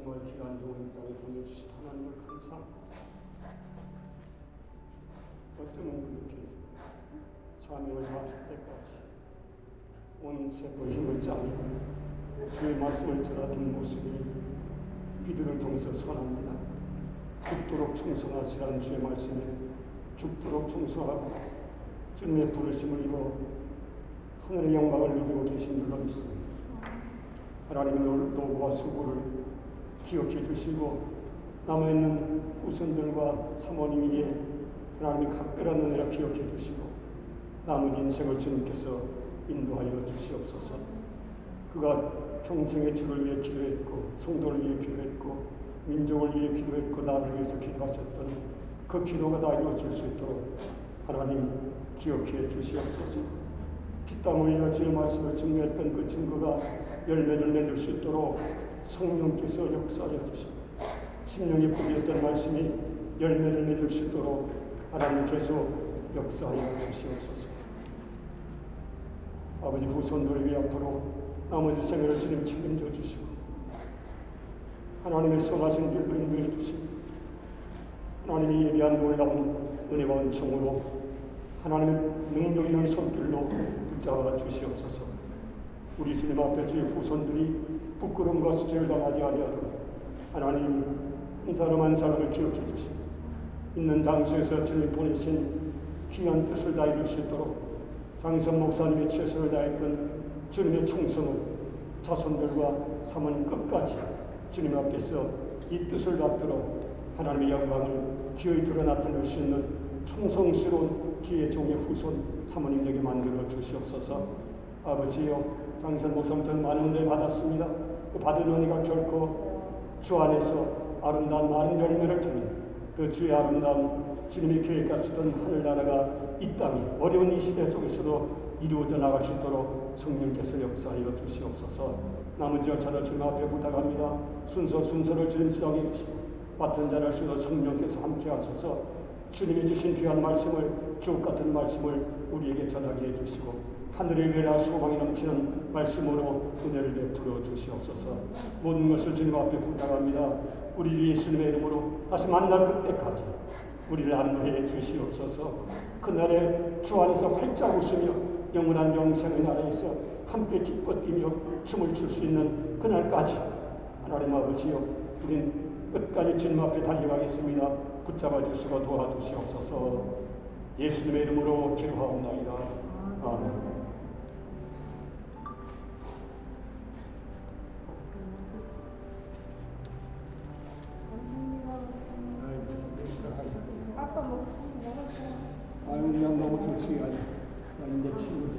정말 귀한 종을 이 땅에 보내주신 하나님을 감사합니다. 어쩌면 그렇게 사명을 마칠 때까지 온 세포 힘을 짜내고 주의 말씀을 전하던 모습이 비들을 통해서 선합니다. 죽도록 충성하시라는 주의 말씀에 죽도록 충성하고 주님의 부르심을 이루어 하늘의 영광을 누리고 계신 줄로 믿습니다. 하나님의 노고와 수고를 기억해 주시고 남아있는 후손들과 사모님 위에 하나님의 각별한 은혜를 기억해 주시고 남은 인생을 주님께서 인도하여 주시옵소서. 그가 평생의 주를 위해 기도했고 성도를 위해 기도했고 민족을 위해 기도했고 나를 위해서 기도하셨던 그 기도가 다 이루어질 수 있도록 하나님 기억해 주시옵소서. 피땀 흘려 주의 말씀을 증거했던 그 증거가 열매를 맺을 수 있도록 성령께서 역사하여 주시고 심령이 뿌리었던 말씀이 열매를 맺을 수 있도록 하나님 계속 역사하여 주시옵소서. 아버지 후손들을 위해 앞으로 나머지 생애를 주님 책임져 주시고 하나님의 선하신 길로 인도해 주시고 하나님이 예비한 놀라운 은혜와 은총으로 하나님의 능력 있는 손길로 붙잡아 주시옵소서. 우리 주님 앞에 주의 후손들이 부끄러움과 수치를 당하지 아니하도록 하나님 한 사람 한 사람을 기억해 주시고 있는 장소에서 주님 보내신 귀한 뜻을 다 이룰 수 있도록 장선 목사님의 최선을 다했던 주님의 충성을 자손들과 삼은 끝까지 주님 앞에서 이 뜻을 받도록 하나님의 영광을 기어이 드러나타낼 수 있는 충성스러운 주의 종의 후손 사모님에게 만들어 주시옵소서. 아버지여 장선 목사부터 많은 은혜를 받았습니다. 그 받은 은혜가 결코 주 안에서 아름다운 많은 열매를 통해 그 주의 아름다운 주님이 계획하시던 하늘나라가 이 땅에 어려운 이 시대 속에서도 이루어져 나갈 수 있도록 성령께서 역사하여 주시옵소서. 나머지 열차도 주님 앞에 부탁합니다. 순서를 주님 수정해 주시고 맡은 자를 쓰러 성령께서 함께 하셔서 주님이 주신 귀한 말씀을 주옥 같은 말씀을 우리에게 전하게 해주시고 하늘의 은혜와 소망이 넘치는 말씀으로 은혜를 베풀어 주시옵소서. 모든 것을 주님 앞에 부탁합니다. 우리 예수님의 이름으로 다시 만날 그때까지 우리를 안내해 주시옵소서. 그날에 주 안에서 활짝 웃으며 영원한 영생의 나라에서 함께 기뻐 뛰며 춤을 출 수 있는 그날까지 하나님 아버지여 우린 끝까지 주님 앞에 달려가겠습니다. 붙잡아 주시고 도와주시옵소서. 예수님의 이름으로 기도하옵나이다. 아멘. 아유, 그냥 너무 좋지. 아니, 내 친구.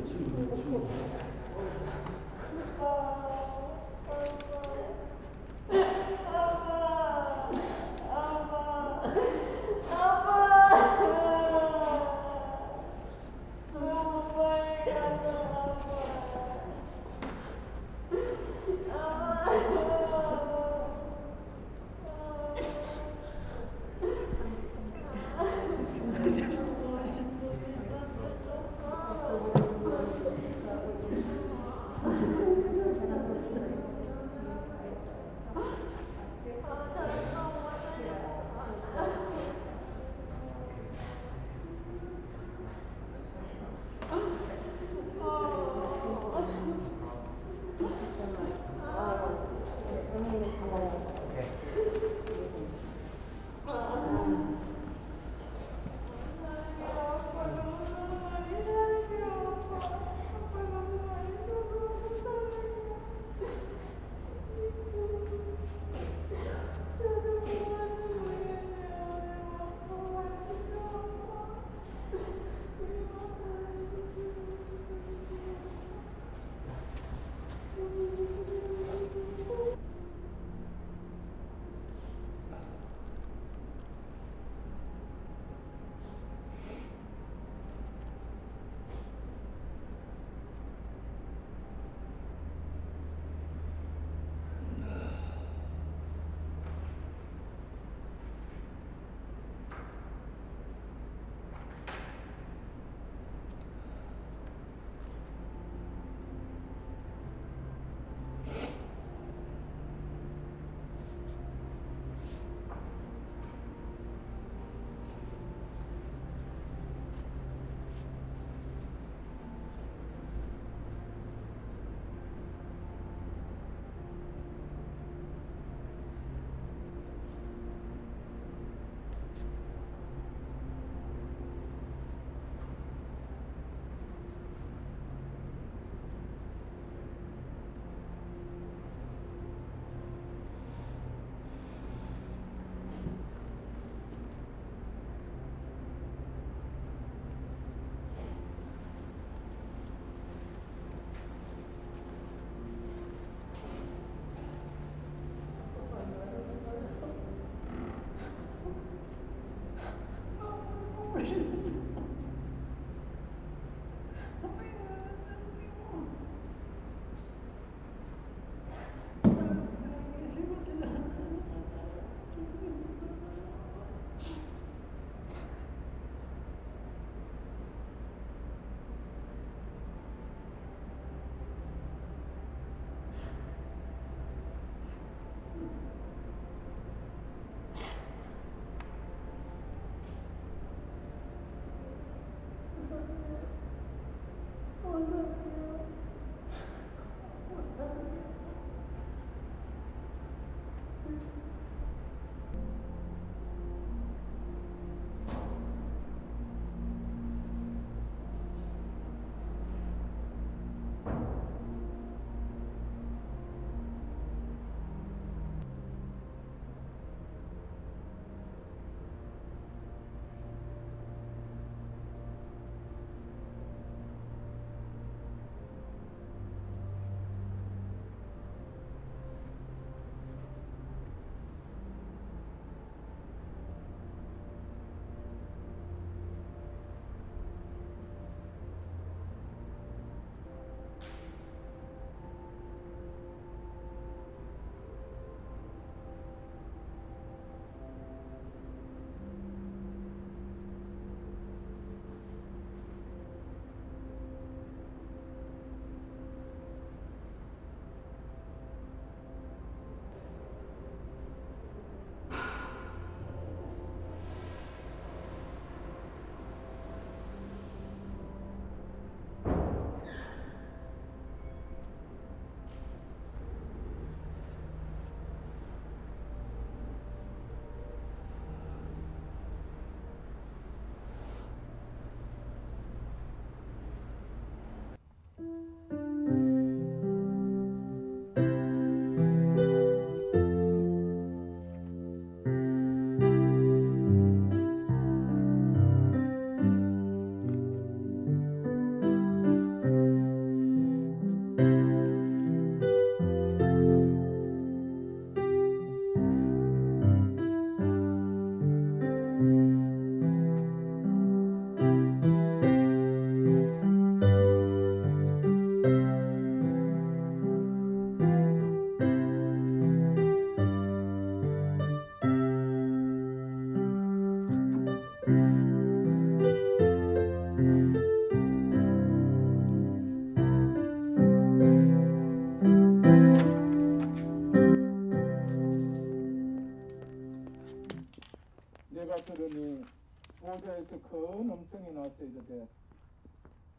보좌에서 큰 음성이 나서 이르되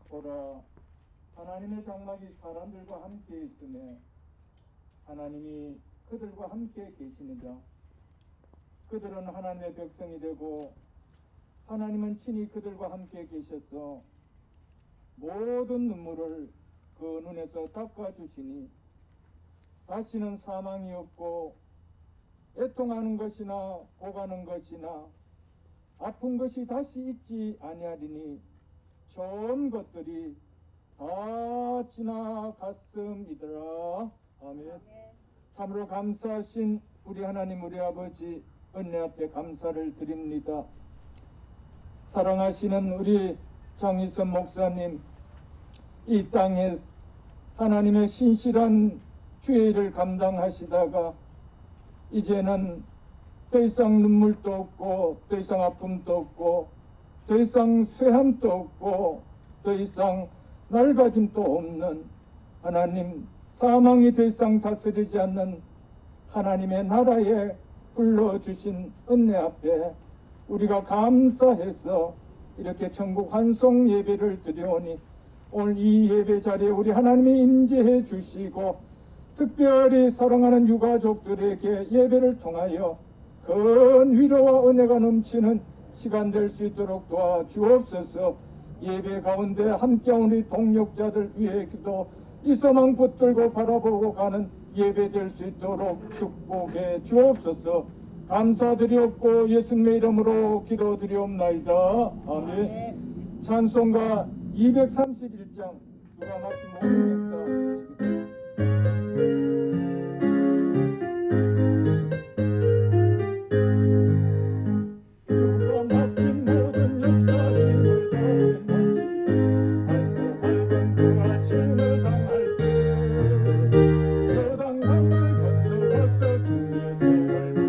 보라 하나님의 장막이 사람들과 함께 있으며 하나님이 그들과 함께 계시느니라. 그들은 하나님의 백성이 되고 하나님은 친히 그들과 함께 계셔서 모든 눈물을 그 눈에서 닦아주시니 다시는 사망이 없고 애통하는 것이나 고가는 것이나 아픈 것이 다시 있지 아니하리니 좋은 것들이 다 지나갔음이더라. 아멘. 참으로 감사하신 우리 하나님 우리 아버지 은혜 앞에 감사를 드립니다. 사랑하시는 우리 장희선 목사님, 이 땅에 하나님의 신실한 주의 일을 감당하시다가 이제는 더 이상 눈물도 없고 더 이상 아픔도 없고 더 이상 쇠함도 없고 더 이상 낡아짐도 없는 하나님, 사망이 더 이상 다스리지 않는 하나님의 나라에 불러주신 은혜 앞에 우리가 감사해서 이렇게 천국 환송 예배를 드려오니 오늘 이 예배 자리에 우리 하나님이 임재해 주시고 특별히 사랑하는 유가족들에게 예배를 통하여 큰 위로와 은혜가 넘치는 시간 될 수 있도록 도와주옵소서. 예배 가운데 함께한 우리 동역자들 위해 기도 이서만 붙들고 바라보고 가는 예배 될 수 있도록 축복해 주옵소서. 감사드리옵고 예수님의 이름으로 기도드리옵나이다. 아멘. 찬송가 231장 주가 맡긴 모든 역사 주시겠습니다.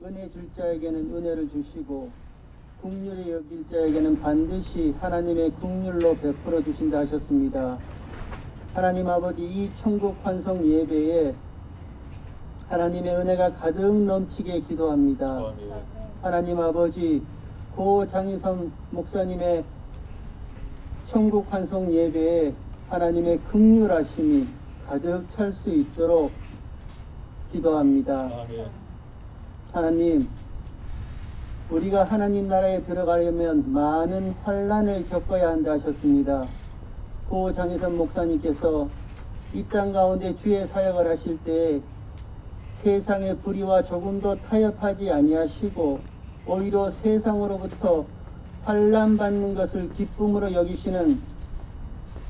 은혜 줄 자에게는 은혜를 주시고 긍휼히 여길 자에게는 반드시 하나님의 긍휼로 베풀어 주신다 하셨습니다. 하나님 아버지, 이 천국 환송 예배에 하나님의 은혜가 가득 넘치게 기도합니다. 하나님 아버지, 고 장희선 목사님의 천국 환송 예배에 하나님의 긍휼하심이 가득 찰 수 있도록 기도합니다. 하나님, 우리가 하나님 나라에 들어가려면 많은 환난을 겪어야 한다 하셨습니다. 고 장혜선 목사님께서 이 땅 가운데 주의 사역을 하실 때 세상의 불의와 조금도 타협하지 아니하시고 오히려 세상으로부터 환난 받는 것을 기쁨으로 여기시는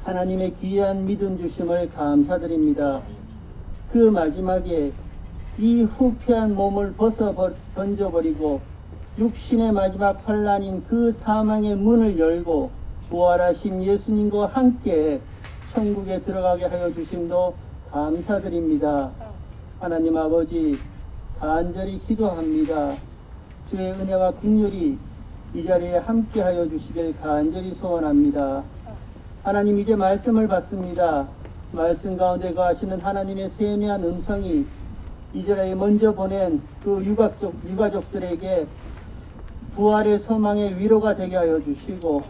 하나님의 귀한 믿음 주심을 감사드립니다. 그 마지막에 이 후패한 몸을 벗어 던져버리고 육신의 마지막 환난인 그 사망의 문을 열고 부활하신 예수님과 함께 천국에 들어가게 하여 주심도 감사드립니다. 하나님 아버지, 간절히 기도합니다. 주의 은혜와 긍휼이 이 자리에 함께 하여 주시길 간절히 소원합니다. 하나님, 이제 말씀을 받습니다. 말씀 가운데 거하시는 하나님의 세미한 음성이 이 자리에 먼저 보낸 그 유가족들에게 부활의 소망의 위로가 되게 하여 주시고,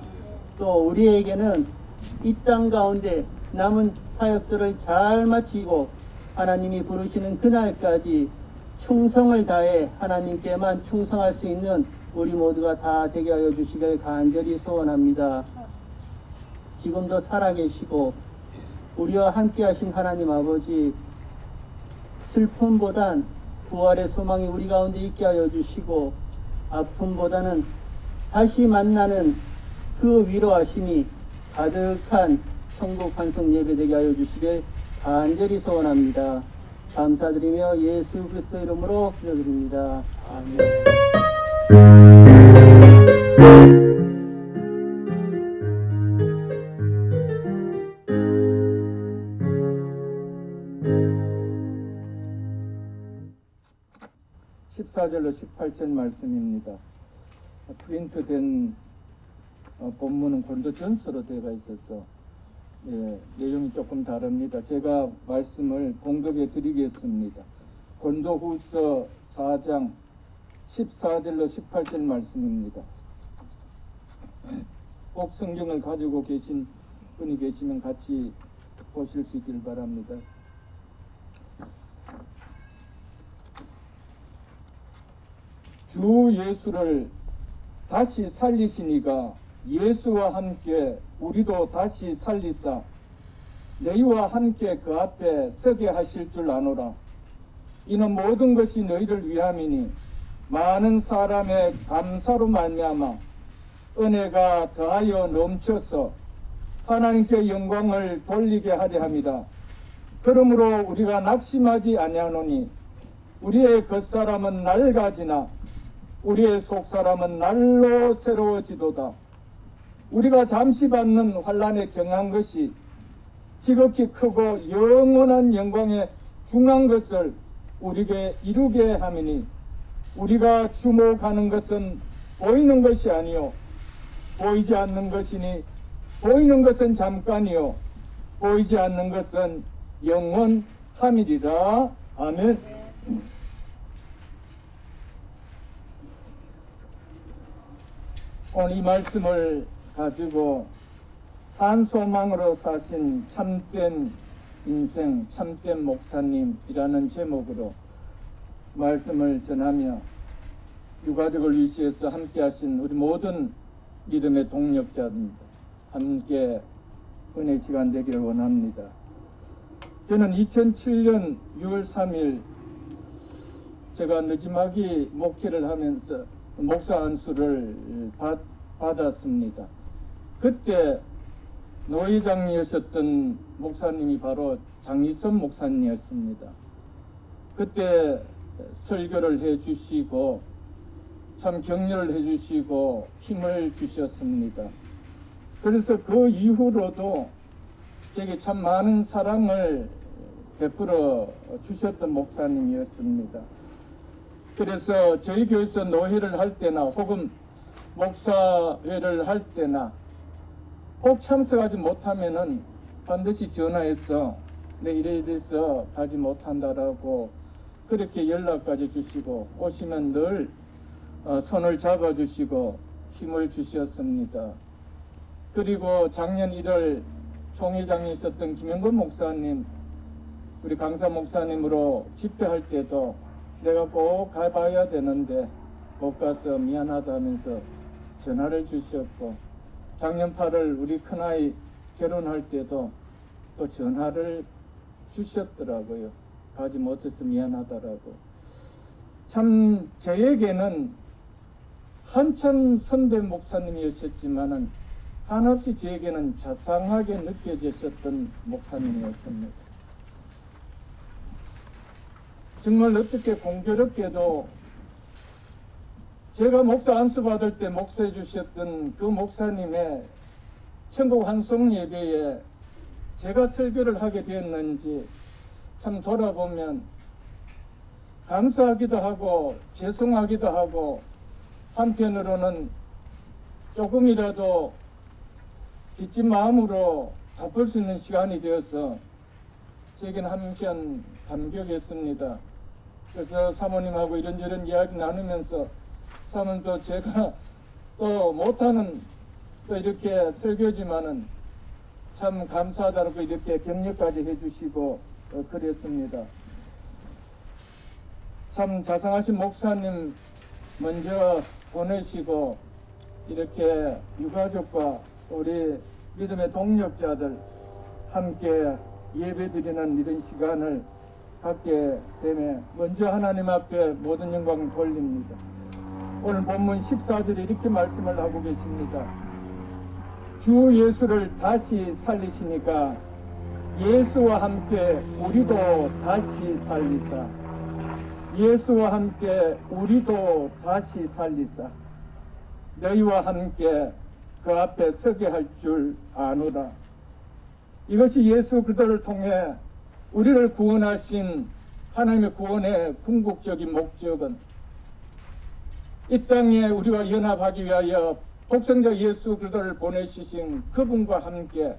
또 우리에게는 이 땅 가운데 남은 사역들을 잘 마치고 하나님이 부르시는 그날까지 충성을 다해 하나님께만 충성할 수 있는 우리 모두가 다 되게 하여 주시길 간절히 소원합니다. 지금도 살아계시고 우리와 함께 하신 하나님 아버지, 슬픔보단 부활의 소망이 우리 가운데 있게 하여 주시고, 아픔보다는 다시 만나는 그 위로하심이 가득한 천국 환송 예배 되게 하여 주시길 간절히 소원합니다. 감사드리며 예수 그리스도 이름으로 기도드립니다. 아멘. 14절로 18절 말씀입니다. 프린트된 본문은 고린도전서로 되어 있어서 내용이 조금 다릅니다. 제가 말씀을 봉독해 드리겠습니다. 고린도후서 4장 14절로 18절 말씀입니다. 꼭 성경을 가지고 계신 분이 계시면 같이 보실 수 있기를 바랍니다. 주 예수를 다시 살리시니가 예수와 함께 우리도 다시 살리사 너희와 함께 그 앞에 서게 하실 줄 아노라. 이는 모든 것이 너희를 위함이니 많은 사람의 감사로 말미암아 은혜가 더하여 넘쳐서 하나님께 영광을 돌리게 하려 함이라. 그러므로 우리가 낙심하지 아니하노니 우리의 겉사람은 낡아지나 우리의 속사람은 날로 새로워지도다. 우리가 잠시 받는 환난에 경한 것이 지극히 크고 영원한 영광에 중한 것을 우리에게 이루게 함이니 우리가 주목하는 것은 보이는 것이 아니요 보이지 않는 것이니 보이는 것은 잠깐이요 보이지 않는 것은 영원함이리라. 아멘. 오늘 이 말씀을 가지고 산소망으로 사신 참된 인생, 참된 목사님이라는 제목으로 말씀을 전하며 유가족을 위시해서 함께 하신 우리 모든 믿음의 동력자입니다. 함께 은혜 시간 되기를 원합니다. 저는 2007년 6월 3일 제가 느지막이 목회를 하면서 목사 안수를 받았습니다. 그때 노회장이었던 목사님이 바로 장희선 목사님이었습니다. 그때 설교를 해주시고 참 격려를 해주시고 힘을 주셨습니다. 그래서 그 이후로도 제게 참 많은 사랑을 베풀어 주셨던 목사님이었습니다. 그래서 저희 교회에서 노회를 할 때나 혹은 목사회를 할 때나 꼭 참석하지 못하면은 반드시 전화해서 내 이래서 가지 못한다라고 그렇게 연락까지 주시고 오시면 늘 손을 잡아주시고 힘을 주셨습니다. 그리고 작년 1월 총회장이 있었던 김영건 목사님, 우리 강사 목사님으로 집회할 때도 내가 꼭 가봐야 되는데 못 가서 미안하다 하면서 전화를 주셨고, 작년 8월 우리 큰아이 결혼할 때도 또 전화를 주셨더라고요. 가지 못해서 미안하다라고. 참 저에게는 한참 선배 목사님이셨지만은 한없이 저에게는 자상하게 느껴졌었던 목사님이었습니다. 정말 어떻게 공교롭게도 제가 목사 안수 받을 때 목사해 주셨던 그 목사님의 천국 환송 예배에 제가 설교를 하게 되었는지 참 돌아보면 감사하기도 하고 죄송하기도 하고, 한편으로는 조금이라도 빚진 마음으로 갚을 수 있는 시간이 되어서 제게는 한편 감격했습니다. 그래서 사모님하고 이런저런 이야기 나누면서 사모님도 제가 또 못하는 또 이렇게 설교지만은 참 감사하다고 이렇게 격려까지 해주시고 그랬습니다. 참 자상하신 목사님 먼저 보내시고 이렇게 유가족과 우리 믿음의 동력자들 함께 예배드리는 이런 시간을 갖게 되며 먼저 하나님 앞에 모든 영광을 돌립니다. 오늘 본문 14절에 이렇게 말씀을 하고 계십니다. 주 예수를 다시 살리시니까 예수와 함께 우리도 다시 살리사, 예수와 함께 우리도 다시 살리사, 너희와 함께 그 앞에 서게 할 줄 아노라. 이것이 예수 그리스도를 통해 우리를 구원하신 하나님의 구원의 궁극적인 목적은 이 땅에 우리와 연합하기 위하여 독생자 예수 그리스도를 보내주신 그분과 함께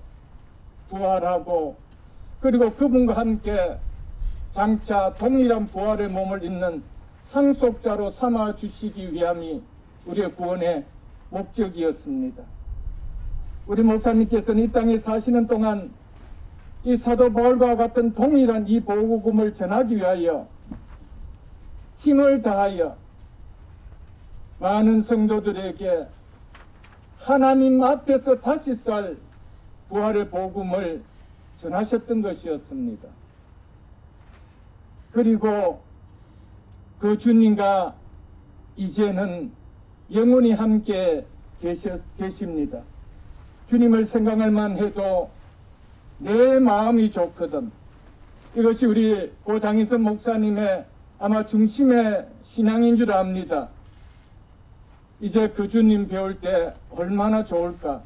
부활하고, 그리고 그분과 함께 장차 동일한 부활의 몸을 입는 상속자로 삼아 주시기 위함이 우리의 구원의 목적이었습니다. 우리 목사님께서는 이 땅에 사시는 동안 이 사도 바울과 같은 동일한 이 복음을 전하기 위하여 힘을 다하여 많은 성도들에게 하나님 앞에서 다시 살 부활의 복음을 전하셨던 것이었습니다. 그리고 그 주님과 이제는 영원히 함께 계십니다. 주님을 생각할만 해도 내 마음이 좋거든. 이것이 우리 고 장인선 목사님의 아마 중심의 신앙인 줄 압니다. 이제 그 주님 배울 때 얼마나 좋을까.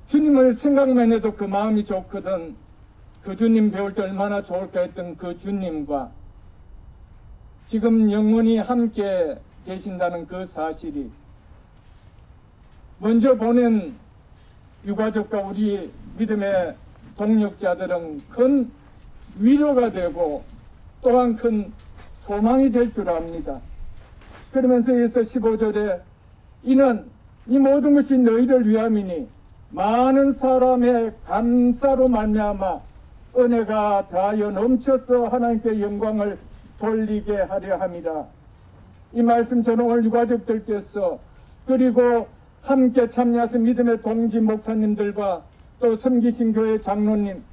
주님을 생각만 해도 그 마음이 좋거든. 그 주님 배울 때 얼마나 좋을까 했던 그 주님과 지금 영원히 함께 계신다는 그 사실이 먼저 보낸 유가족과 우리 믿음의 동력자들은 큰 위로가 되고 또한 큰 소망이 될 줄 압니다. 그러면서 예수 15절에 이는 이 모든 것이 너희를 위함이니 많은 사람의 감사로 말미암아 은혜가 다하여 넘쳐서 하나님께 영광을 돌리게 하려 함이라. 이 말씀 저는 오늘 유가족들께서 그리고 함께 참여하신 믿음의 동지 목사님들과 또 섬기신 교회 장로님,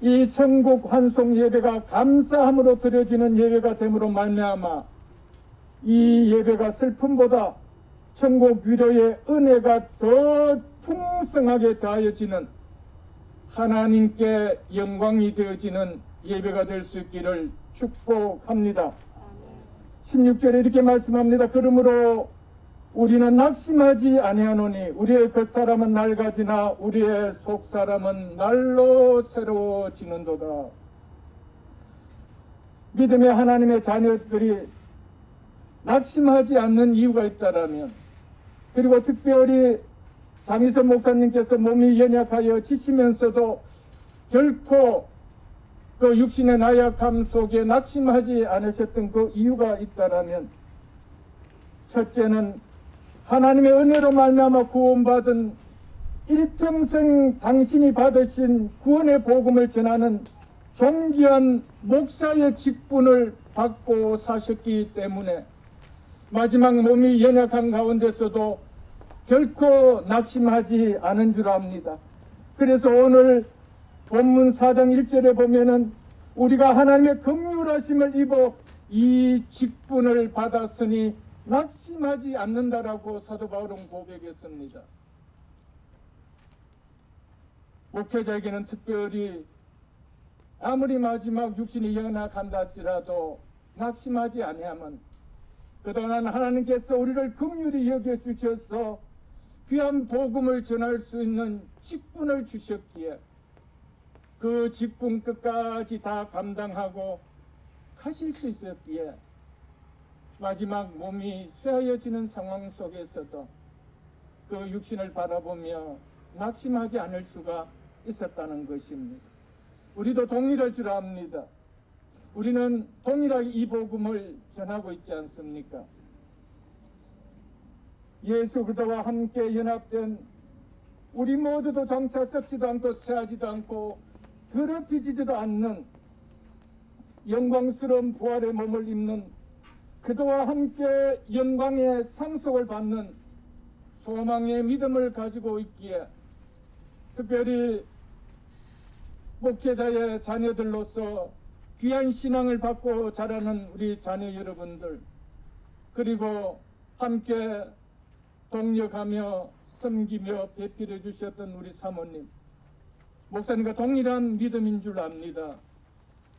이 천국 환송 예배가 감사함으로 드려지는 예배가 됨으로 말미암아 이 예배가 슬픔보다 천국 위로의 은혜가 더 풍성하게 더하여지는 하나님께 영광이 되어지는 예배가 될 수 있기를 축복합니다. 16절에 이렇게 말씀합니다. 그러므로 우리는 낙심하지 아니하노니 우리의 겉사람은 낡아지나 우리의 속사람은 날로 새로워지는도다. 믿음의 하나님의 자녀들이 낙심하지 않는 이유가 있다라면, 그리고 특별히 장희선 목사님께서 몸이 연약하여 지치면서도 결코 그 육신의 나약함 속에 낙심하지 않으셨던 그 이유가 있다라면, 첫째는 하나님의 은혜로 말미암아 구원받은 일평생 당신이 받으신 구원의 복음을 전하는 존귀한 목사의 직분을 받고 사셨기 때문에 마지막 몸이 연약한 가운데서도 결코 낙심하지 않은 줄 압니다. 그래서 오늘 본문 4장 1절에 보면은 우리가 하나님의 긍휼하심을 입어 이 직분을 받았으니 낙심하지 않는다라고 사도 바울은 고백했습니다. 목회자에게는 특별히 아무리 마지막 육신이 연약한다 할지라도 낙심하지 아니하면 그동안 하나님께서 우리를 긍휼히 여겨주셔서 귀한 복음을 전할 수 있는 직분을 주셨기에 그 직분 끝까지 다 감당하고 가실 수 있었기에 마지막 몸이 쇠하여지는 상황 속에서도 그 육신을 바라보며 낙심하지 않을 수가 있었다는 것입니다. 우리도 동일할 줄 압니다. 우리는 동일하게 이 복음을 전하고 있지 않습니까? 예수 그리스도와 함께 연합된 우리 모두도 장차 썩지도 않고 쇠하지도 않고 더럽히지도 않는 영광스러운 부활의 몸을 입는 그도와 함께 영광의 상속을 받는 소망의 믿음을 가지고 있기에 특별히 목회자의 자녀들로서 귀한 신앙을 받고 자라는 우리 자녀 여러분들 그리고 함께 동력하며 섬기며 배필해 주셨던 우리 사모님 목사님과 동일한 믿음인 줄 압니다.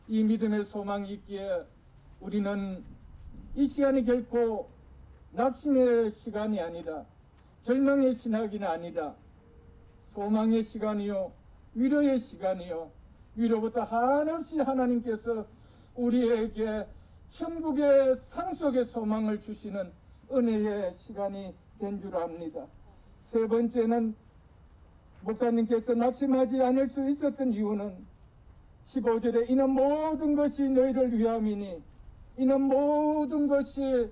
이 믿음의 소망이 있기에 우리는 이 시간이 결코 낙심의 시간이 아니라 절망의 시간이 아니라 소망의 시간이요 위로의 시간이요 위로부터 한없이 하나님께서 우리에게 천국의 상속의 소망을 주시는 은혜의 시간이 된 줄 압니다. 세 번째는 목사님께서 낙심하지 않을 수 있었던 이유는 15절에 이는 모든 것이 너희를 위함이니 이는 모든 것이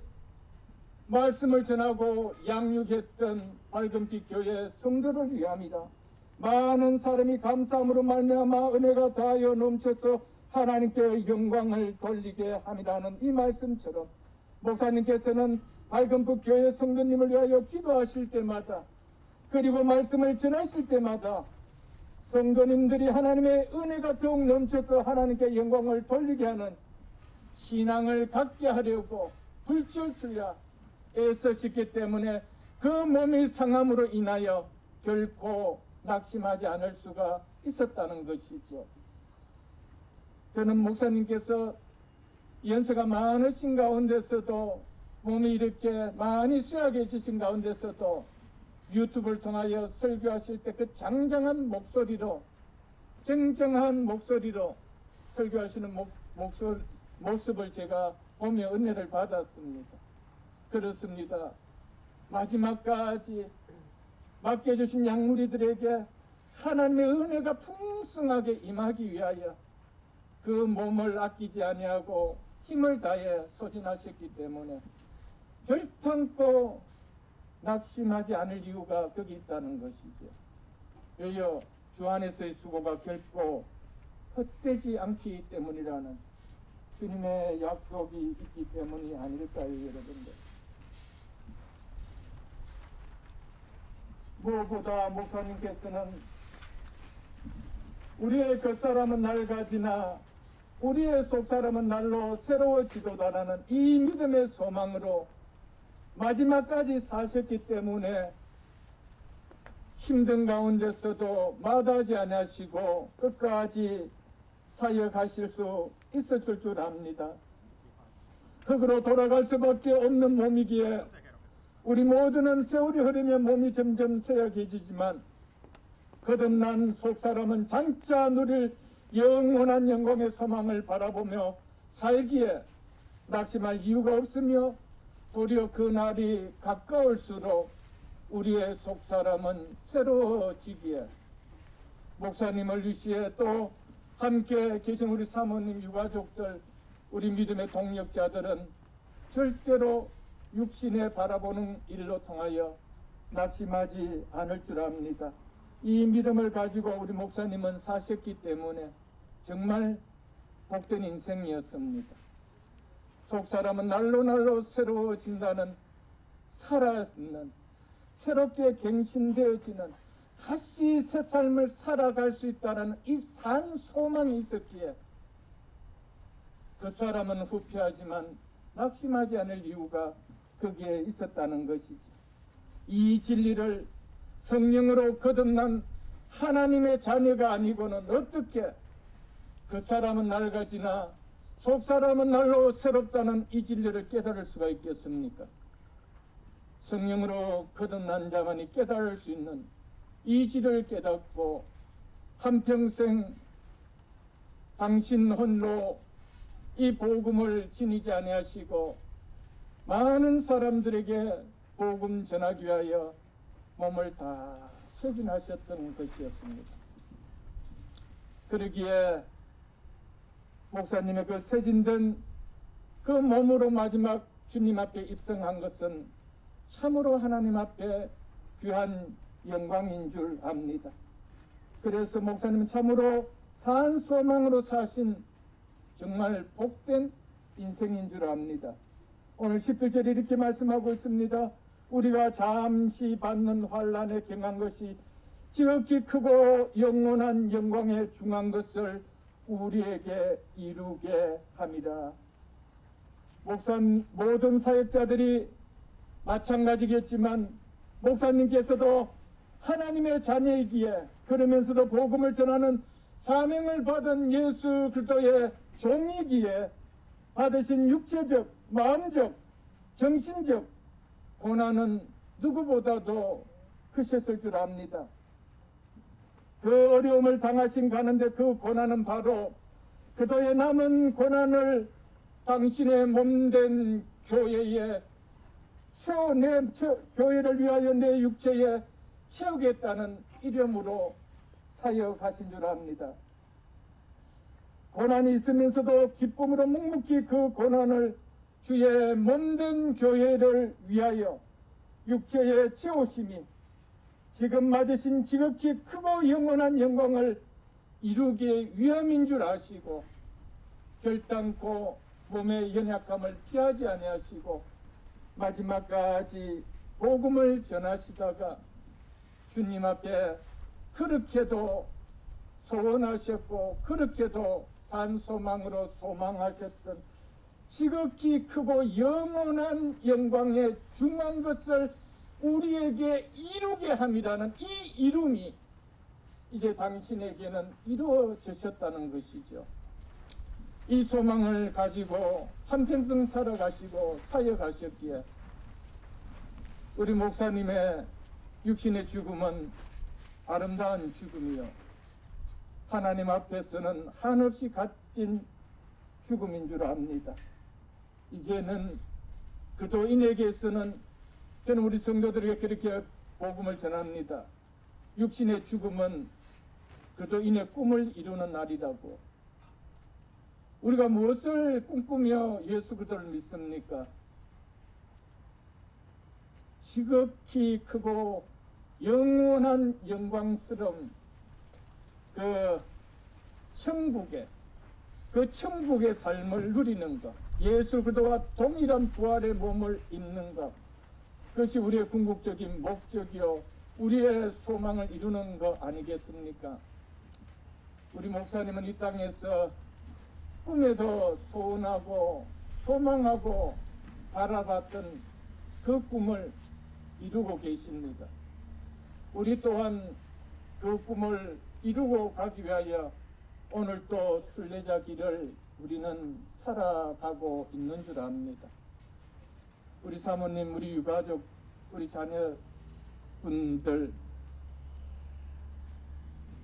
말씀을 전하고 양육했던 밝은빛 교회 성도를 위함이다. 많은 사람이 감사함으로 말미암아 은혜가 다하여 넘쳐서 하나님께 영광을 돌리게 함이라는 이 말씀처럼 목사님께서는 밝은빛 교회 성도님을 위하여 기도하실 때마다 그리고 말씀을 전하실 때마다 성도님들이 하나님의 은혜가 더욱 넘쳐서 하나님께 영광을 돌리게 하는 신앙을 갖게 하려고 불철주야 애쓰셨기 때문에 그 몸이 상함으로 인하여 결코 낙심하지 않을 수가 있었다는 것이죠. 저는 목사님께서 연세가 많으신 가운데서도 몸이 이렇게 많이 쇠약해지신 가운데서도 유튜브를 통하여 설교하실 때 그 장장한 목소리로 쟁쟁한 목소리로 설교하시는 모습을 제가 보며 은혜를 받았습니다. 그렇습니다. 마지막까지 맡겨주신 양무리들에게 하나님의 은혜가 풍성하게 임하기 위하여 그 몸을 아끼지 아니하고 힘을 다해 소진하셨기 때문에 결탄코 낙심하지 않을 이유가 거기 있다는 것이죠. 왜요? 주 안에서의 수고가 결코 헛되지 않기 때문이라는 주님의 약속이 있기 때문이 아닐까요, 여러분들? 무엇보다 목사님께서는 우리의 겉사람은 낡아지나 우리의 속사람은 날로 새로워지도다라는 이 믿음의 소망으로 마지막까지 사셨기 때문에 힘든 가운데서도 마다하지 아니하시고 끝까지 사역하실 수 있었을 줄 압니다. 흙으로 돌아갈 수밖에 없는 몸이기에 우리 모두는 세월이 흐르면 몸이 점점 쇠약해지지만 거듭난 속사람은 장차 누릴 영원한 영광의 소망을 바라보며 살기에 낙심할 이유가 없으며 도리어 그 날이 가까울수록 우리의 속사람은 새로워지기에 목사님을 위시해 또 함께 계신 우리 사모님 유가족들 우리 믿음의 동력자들은 절대로 육신에 바라보는 일로 통하여 낙심하지 않을 줄 압니다. 이 믿음을 가지고 우리 목사님은 사셨기 때문에 정말 복된 인생이었습니다. 속 사람은 날로 날로 새로워진다는, 살아있는, 새롭게 갱신되어지는, 다시 새 삶을 살아갈 수 있다는 이 산 소망이 있었기에 그 사람은 후피하지만 낙심하지 않을 이유가 거기에 있었다는 것이지. 이 진리를 성령으로 거듭난 하나님의 자녀가 아니고는 어떻게 그 사람은 낡아지나 속 사람은 날로 새롭다는 이 진리를 깨달을 수가 있겠습니까? 성령으로 거듭난 자만이 깨달을 수 있는 이 진리를 깨닫고 한평생 당신 홀로 이 복음을 지니지 아니하시고 많은 사람들에게 복음 전하기 위하여 몸을 다 소진하셨던 것이었습니다. 그러기에 목사님의 그 세진된 그 몸으로 마지막 주님 앞에 입성한 것은 참으로 하나님 앞에 귀한 영광인 줄 압니다. 그래서 목사님은 참으로 산 소망으로 사신 정말 복된 인생인 줄 압니다. 오늘 11절에 이렇게 말씀하고 있습니다. 우리가 잠시 받는 환난에 경한 것이 지극히 크고 영원한 영광에 중한 것을 우리에게 이루게 함이라. 모든 사역자들이 마찬가지겠지만 목사님께서도 하나님의 자녀이기에 그러면서도 복음을 전하는 사명을 받은 예수 그리스도의 종이기에 받으신 육체적, 마음적, 정신적 고난은 누구보다도 크셨을 줄 압니다. 그 어려움을 당하신 가는데 그 고난은 바로 그도의 남은 고난을 당신의 몸된 교회에 교회를 위하여 내 육체에 채우겠다는 이름으로 사역하신 줄 압니다. 고난이 있으면서도 기쁨으로 묵묵히 그 고난을 주의 몸된 교회를 위하여 육체에 채우심이 지금 맞으신 지극히 크고 영원한 영광을 이루기 위함인 줄 아시고 결단코 몸의 연약함을 피하지 아니하시고 마지막까지 복음을 전하시다가 주님 앞에 그렇게도 소원하셨고 그렇게도 산소망으로 소망하셨던 지극히 크고 영원한 영광에 중한 것을 우리에게 이루게 함이라는 이 이름이 이제 당신에게는 이루어지셨다는 것이죠. 이 소망을 가지고 한평생 살아가시고 사역하셨기에 우리 목사님의 육신의 죽음은 아름다운 죽음이요 하나님 앞에서는 한없이 값진 죽음인 줄 압니다. 이제는 그도인에게서는 저는 우리 성도들에게 그렇게 복음을 전합니다. 육신의 죽음은 그도인의 꿈을 이루는 날이라고. 우리가 무엇을 꿈꾸며 예수 그리스도를 믿습니까? 지극히 크고 영원한 영광스러운 그 천국의 삶을 누리는 것, 예수 그리스도와 동일한 부활의 몸을 입는 것, 그것이 우리의 궁극적인 목적이요 우리의 소망을 이루는 것 아니겠습니까? 우리 목사님은 이 땅에서 꿈에도 소원하고 소망하고 바라봤던 그 꿈을 이루고 계십니다. 우리 또한 그 꿈을 이루고 가기 위하여 오늘 또 순례자 길을 우리는 살아가고 있는 줄 압니다. 우리 사모님, 우리 유가족, 우리 자녀분들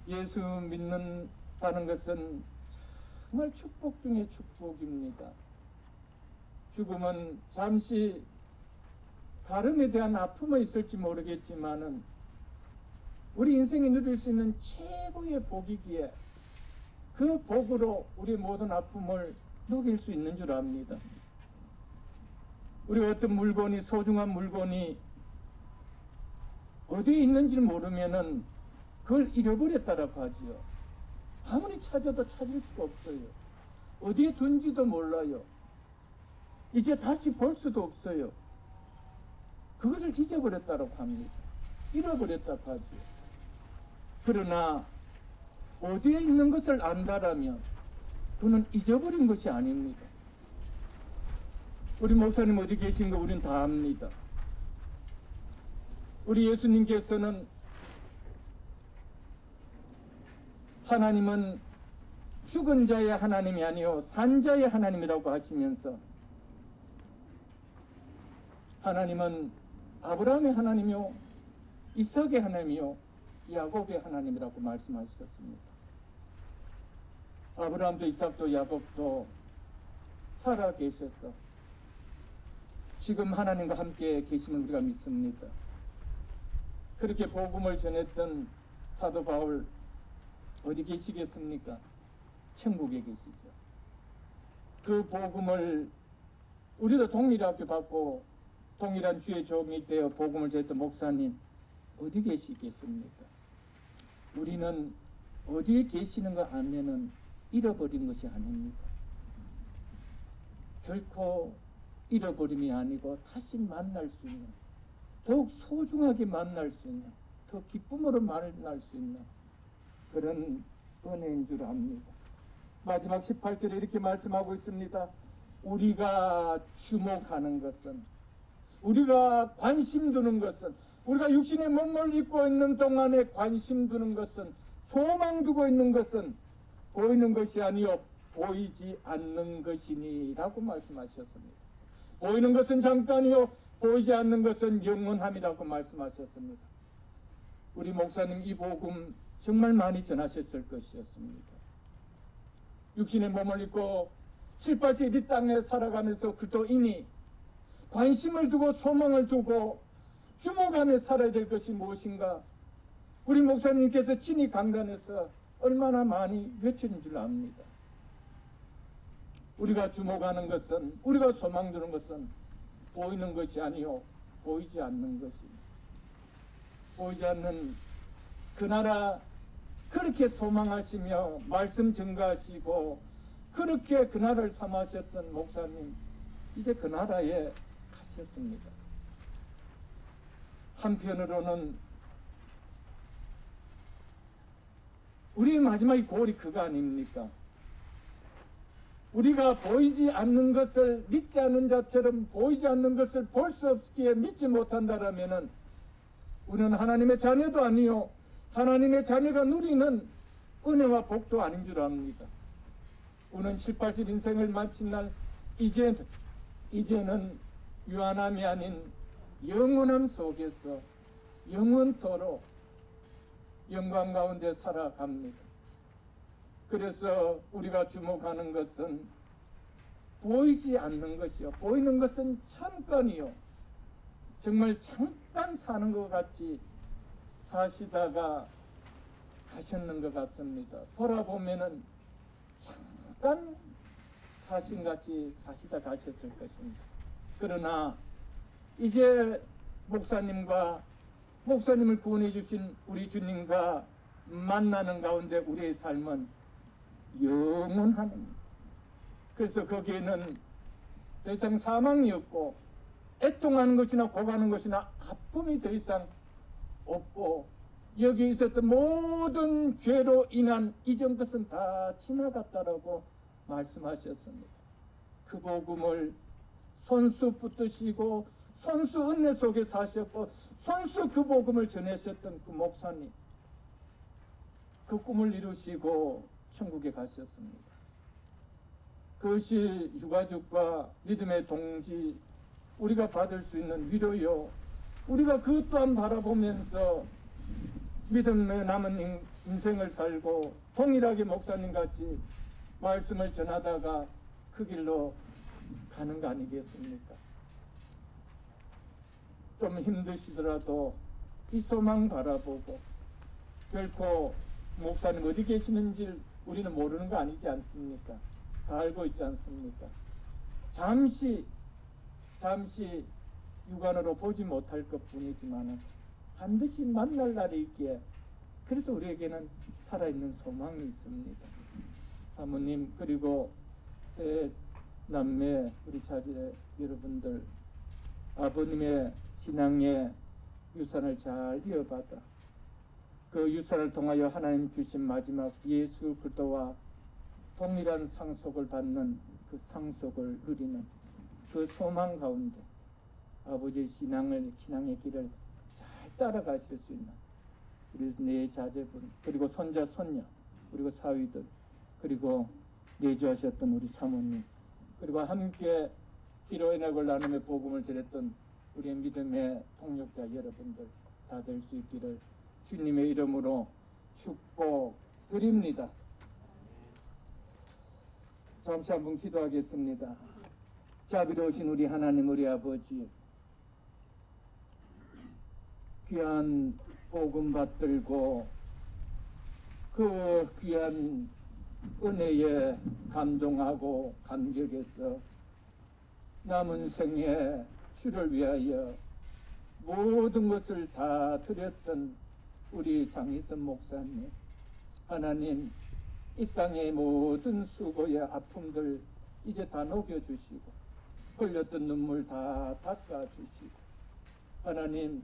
예수 믿는다는 것은 정말 축복 중에 축복입니다. 죽음은 잠시 가름에 대한 아픔은 있을지 모르겠지만은 우리 인생이 누릴 수 있는 최고의 복이기에 그 복으로 우리 모든 아픔을 누길 수 있는 줄 압니다. 우리가 어떤 물건이, 소중한 물건이 어디에 있는지 모르면은 그걸 잃어버렸다라고 하지요. 아무리 찾아도 찾을 수가 없어요. 어디에 둔지도 몰라요. 이제 다시 볼 수도 없어요. 그것을 잊어버렸다고 합니다. 잃어버렸다고 하죠. 그러나 어디에 있는 것을 안다라면 그는 잊어버린 것이 아닙니다. 우리 목사님 어디 계신 거 우리는 다 압니다. 우리 예수님께서는 하나님은 죽은 자의 하나님이 아니요 산자의 하나님이라고 하시면서 하나님은 아브라함의 하나님이요 이삭의 하나님이요 야곱의 하나님이라고 말씀하셨습니다. 아브라함도 이삭도 야곱도 살아 계셔서 지금 하나님과 함께 계심을 우리가 믿습니다. 그렇게 복음을 전했던 사도 바울 어디 계시겠습니까? 천국에 계시죠. 그 복음을 우리도 동일하게 받고 동일한 주의 종이 되어 복음을 전했던 목사님 어디 계시겠습니까? 우리는 어디에 계시는 거 알면은 잃어버린 것이 아닙니다. 결코 잃어버림이 아니고 다시 만날 수 있는, 더욱 소중하게 만날 수 있는, 더 기쁨으로 만날 수 있는 그런 은혜인 줄 압니다. 마지막 18절에 이렇게 말씀하고 있습니다. 우리가 주목하는 것은, 우리가 관심 두는 것은, 우리가 육신의 몸을 입고 있는 동안에 관심 두는 것은, 소망 두고 있는 것은 보이는 것이 아니요 보이지 않는 것이니 라고 말씀하셨습니다. 보이는 것은 잠깐이요 보이지 않는 것은 영원함이라고 말씀하셨습니다. 우리 목사님 이 복음 정말 많이 전하셨을 것이었습니다. 육신의 몸을 입고 7, 8째 이 땅에 살아가면서 그리스도인이 관심을 두고 소망을 두고 주목하며 살아야 될 것이 무엇인가? 우리 목사님께서 친히 강단에서 얼마나 많이 외치는 줄 압니다. 우리가 주목하는 것은, 우리가 소망 두는 것은 보이는 것이 아니요 보이지 않는 것입니다. 보이지 않는 그 나라 그렇게 소망하시며 말씀 증가하시고 그렇게 그 나라를 삼으셨던 목사님 이제 그 나라에 가셨습니다. 한편으로는 우리 마지막에 고울이 그거 아닙니까? 우리가 보이지 않는 것을 믿지 않는 자처럼 보이지 않는 것을 볼 수 없기에 믿지 못한다라면은 우리는 하나님의 자녀도 아니요 하나님의 자녀가 누리는 은혜와 복도 아닌 줄 압니다. 우리는 7, 80 인생을 마친 날 이제는 유한함이 아닌 영원함 속에서 영원토록 영광 가운데 살아갑니다. 그래서 우리가 주목하는 것은 보이지 않는 것이요 보이는 것은 잠깐이요 정말 잠깐 사는 것 같이 사시다가 가셨는 것 같습니다. 돌아보면은 잠깐 사신 같이 사시다 가셨을 것입니다. 그러나 이제 목사님을 구원해 주신 우리 주님과 만나는 가운데 우리의 삶은 영원합니다. 그래서 거기에는 더 이상 사망이 없고 애통하는 것이나 고가는 것이나 아픔이 더 이상 없고 여기 있었던 모든 죄로 인한 이전 것은 다 지나갔다라고 말씀하셨습니다. 그 복음을 손수 붙드시고 손수 은혜 속에 사셨고 손수 그 복음을 전하셨던 그 목사님 그 꿈을 이루시고 천국에 가셨습니다. 그것이 유가족과 믿음의 동지 우리가 받을 수 있는 위로요. 우리가 그 또한 바라보면서 믿음의 남은 인생을 살고 동일하게 목사님같이 말씀을 전하다가 그 길로 가는 거 아니겠습니까? 좀 힘드시더라도 이 소망 바라보고 결코 목사님 어디 계시는지 우리는 모르는 거 아니지 않습니까? 다 알고 있지 않습니까? 잠시 육안으로 보지 못할 것 뿐이지만 반드시 만날 날이 있기에 그래서 우리에게는 살아있는 소망이 있습니다. 사모님 그리고 새 남매 우리 자제 여러분들 아버님의 신앙의 유산을 잘 이어받아 그 유산을 통하여 하나님 주신 마지막 예수 그리스도와 동일한 상속을 받는 그 상속을 누리는 그 소망 가운데 아버지의 신앙의 길을 잘 따라가실 수 있는 우리 네 자제분 그리고 손자 손녀 그리고 사위들 그리고 내주하셨던 우리 사모님 그리고 함께 기도의 낙을 나누며 복음을 전했던 우리의 믿음의 동력자 여러분들 다 될 수 있기를 주님의 이름으로 축복드립니다. 잠시 한번 기도하겠습니다. 자비로우신 우리 하나님 우리 아버지 귀한 복음 받들고 그 귀한 은혜에 감동하고 감격해서 남은 생에 주를 위하여 모든 것을 다 드렸던 우리 장희선 목사님 하나님 이 땅의 모든 수고의 아픔들 이제 다 녹여주시고 흘렸던 눈물 다 닦아주시고 하나님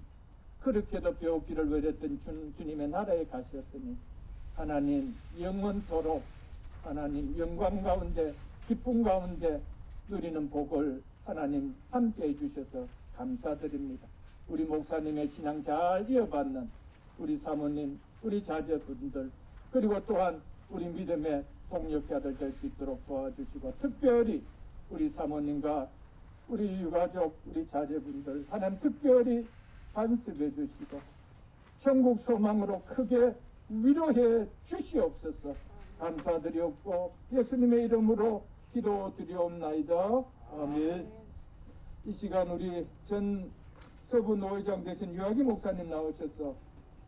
그렇게도 배우기를 외렸던 주님의 나라에 가셨으니 하나님 영원토록 하나님 영광 가운데 기쁨 가운데 누리는 복을 하나님 함께 해주셔서 감사드립니다. 우리 목사님의 신앙 잘 이어받는 우리 사모님 우리 자제분들 그리고 또한 우리 믿음의 동력자들 될 수 있도록 도와주시고 특별히 우리 사모님과 우리 유가족 우리 자제분들 하나님 특별히 간섭해 주시고 천국 소망으로 크게 위로해 주시옵소서. 감사드리옵고 예수님의 이름으로 기도드리옵나이다. 아멘. 이 시간 우리 전 서부 노회장 되신 유아기 목사님 나오셔서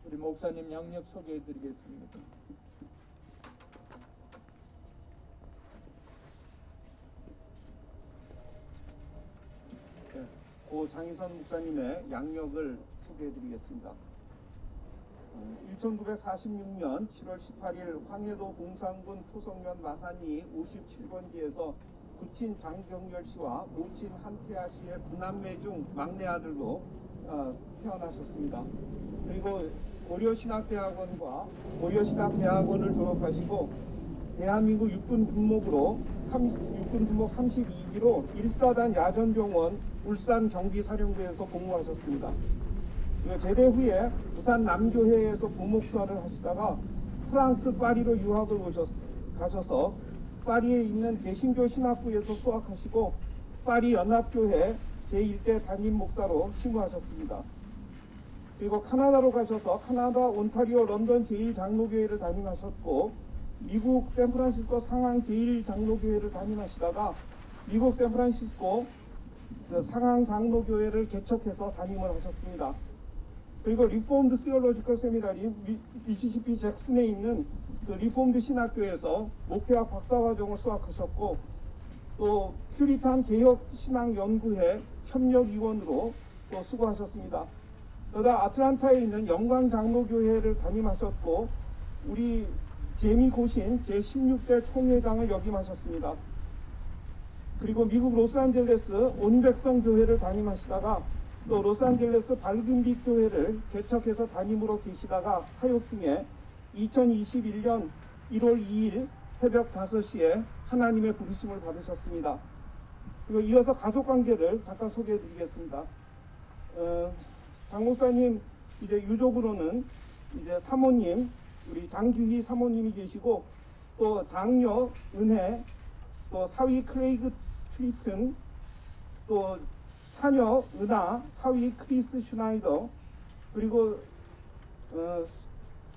우리 목사님 양력 소개해 드리겠습니다. 고 장희선 목사님의 양력을 소개해드리겠습니다. 1946년 7월 18일 황해도 봉산군 토성면 마산리 57번지에서 부친 장경열 씨와 모친 한태아 씨의 부남매 중 막내 아들로 태어나셨습니다. 그리고 고려신학대학원과 고려신학대학원을 졸업하시고 대한민국 육군 군목으로 육군 군목 32기로 1사단 야전병원 울산 경비사령부에서 복무하셨습니다. 제대 후에 부산 남교회에서 부목사를 하시다가 프랑스 파리로 유학을 가셔서 파리에 있는 개신교 신학부에서 수학하시고 파리 연합교회 제1대 담임 목사로 심우하셨습니다. 그리고 카나다로 가셔서 카나다 온타리오 런던 제1장로교회를 담임하셨고 미국 샌프란시스코 상황 제1장로교회를 담임하시다가 미국 샌프란시스코 상황 장로교회를 개척해서 담임을 하셨습니다. 그리고 리폼드 시올로지컬 세미나리 미시시피 잭슨에 있는 그 리폼드 신학교에서 목회학 박사과정을 수학하셨고 또 퓨리탄 개혁 신앙 연구회 협력위원으로 또 수고하셨습니다. 그러다 아틀란타에 있는 영광 장로교회를 담임하셨고 우리 제미 고신 제16대 총회장을 역임하셨습니다. 그리고 미국 로스앤젤레스 온백성 교회를 담임하시다가 또 로스앤젤레스 밝은빛 교회를 개척해서 담임으로 계시다가 사역 중에 2021년 1월 2일 새벽 5시에 하나님의 부르심을 받으셨습니다. 그리고 이어서 가족관계를 잠깐 소개해 드리겠습니다. 장 목사님 이제 유족으로는 이제 사모님 우리 장규희 사모님이 계시고 또 장녀 은혜 또 사위 크레이그 트리튼 또 차녀 은하 사위 크리스 슈나이더 그리고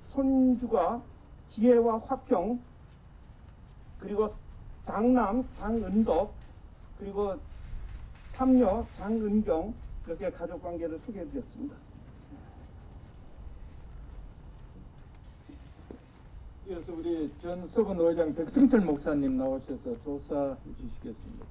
손주가 지혜와 화평 그리고 장남 장은덕 그리고 삼녀 장은경 이렇게 가족관계를 소개해드렸습니다. 이어서 우리 전 서부 노회장 백승철 목사님 나오셔서 조사해 주시겠습니다.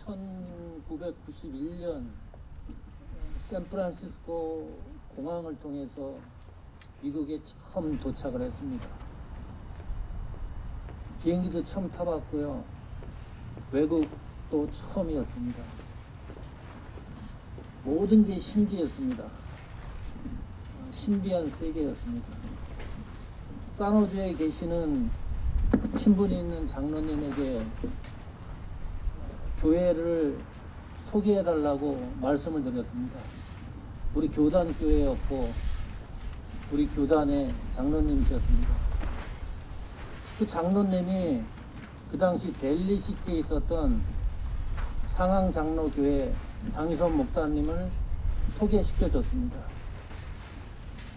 1991년 샌프란시스코 공항을 통해서 미국에 처음 도착을 했습니다. 비행기도 처음 타봤고요. 외국도 처음이었습니다. 모든 게 신기했습니다. 신비한 세계였습니다. 산호제에 계시는 신분이 있는 장로님에게 교회를 소개해달라고 말씀을 드렸습니다. 우리 교단 교회였고 우리 교단의 장로님이셨습니다. 그 장로님이 그 당시 델리시티에 있었던 상황장로교회 장희선 목사님을 소개시켜 줬습니다.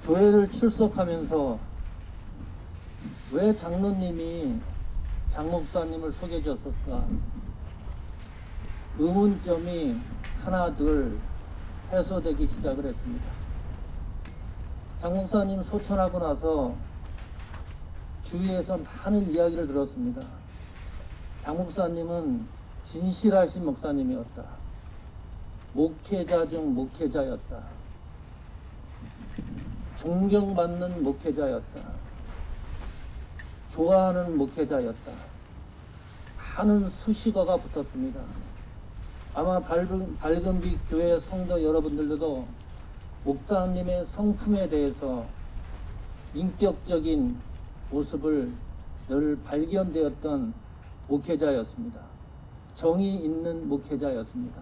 교회를 출석하면서 왜 장로님이 장 목사님을 소개해 줬을까? 의문점이 하나 둘 해소되기 시작을 했습니다. 장 목사님 소천하고 나서 주위에서 많은 이야기를 들었습니다. 장 목사님은 진실하신 목사님이었다. 목회자 중 목회자였다. 존경받는 목회자였다. 좋아하는 목회자였다. 하는 수식어가 붙었습니다. 아마 밝은빛 교회 성도 여러분들도 목사님의 성품에 대해서 인격적인 모습을 늘 발견되었던 목회자였습니다. 정이 있는 목회자였습니다.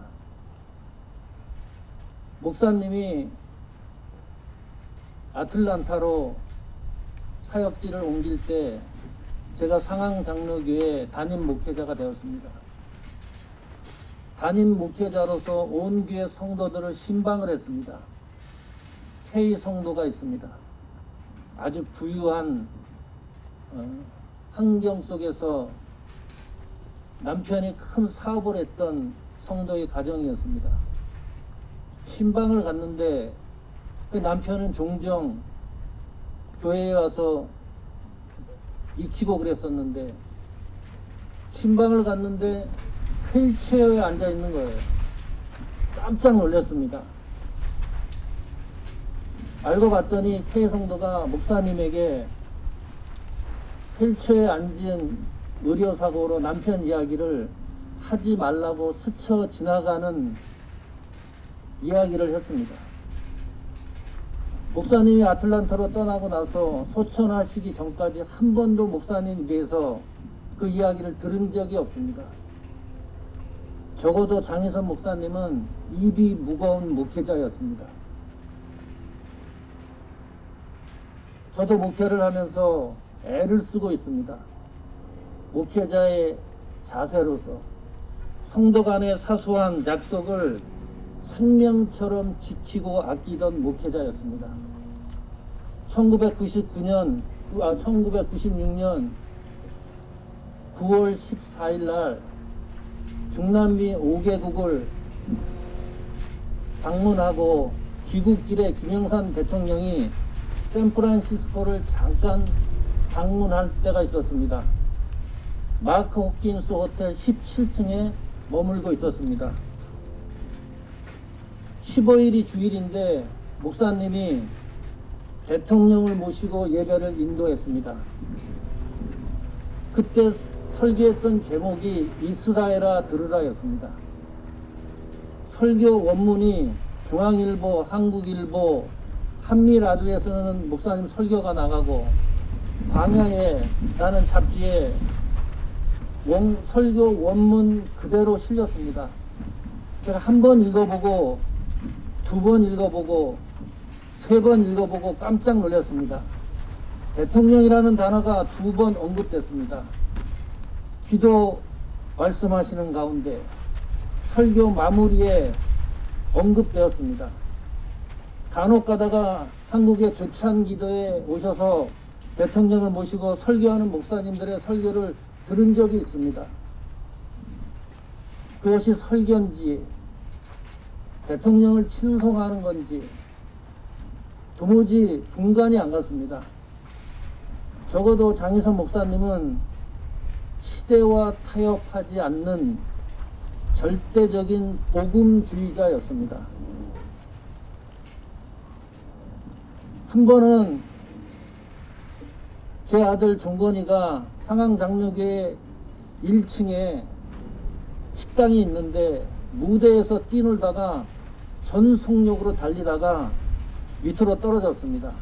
목사님이 아틀란타로 사역지를 옮길 때 제가 상황장로교회 담임 목회자가 되었습니다. 담임 목회자로서 온 교회 성도들을 신방을 했습니다. K 성도가 있습니다. 아주 부유한 환경 속에서 남편이 큰 사업을 했던 성도의 가정이었습니다. 신방을 갔는데 그 남편은 종종 교회에 와서 익히고 그랬었는데 신방을 갔는데 휠체어에 앉아 있는 거예요. 깜짝 놀랐습니다. 알고 봤더니 K 성도가 목사님에게 휠체어에 앉은 의료사고로 남편 이야기를 하지 말라고 스쳐 지나가는 이야기를 했습니다. 목사님이 아틀란타로 떠나고 나서 소천하시기 전까지 한 번도 목사님 입에서 그 이야기를 들은 적이 없습니다. 적어도 장희선 목사님은 입이 무거운 목회자였습니다. 저도 목회를 하면서 애를 쓰고 있습니다. 목회자의 자세로서 성도 간의 사소한 약속을 생명처럼 지키고 아끼던 목회자였습니다. 1996년 9월 14일 날 중남미 5개국을 방문하고 귀국길에 김영삼 대통령이 샌프란시스코를 잠깐 방문할 때가 있었습니다. 마크 호킨스 호텔 17층에 머물고 있었습니다. 15일이 주일인데 목사님이 대통령을 모시고 예배를 인도했습니다. 그때 설교했던 제목이 이스라엘아 들으라였습니다. 설교 원문이 중앙일보, 한국일보, 한미라디오에서는 목사님 설교가 나가고 광야에 라는 잡지에 설교 원문 그대로 실렸습니다. 제가 한 번 읽어보고 두 번 읽어보고 세 번 읽어보고 깜짝 놀랐습니다. 대통령이라는 단어가 두 번 언급됐습니다. 기도 말씀하시는 가운데 설교 마무리에 언급되었습니다. 간혹 가다가 한국의 조찬 기도에 오셔서 대통령을 모시고 설교하는 목사님들의 설교를 들은 적이 있습니다. 그것이 설교인지 대통령을 친송하는 건지 도무지 분간이 안 갔습니다. 적어도 장희선 목사님은 시대와 타협하지 않는 절대적인 복음주의자였습니다. 한 번은 제 아들 종건이가 상황장로교회 1층에 식당이 있는데 무대에서 뛰놀다가 전속력으로 달리다가 밑으로 떨어졌습니다.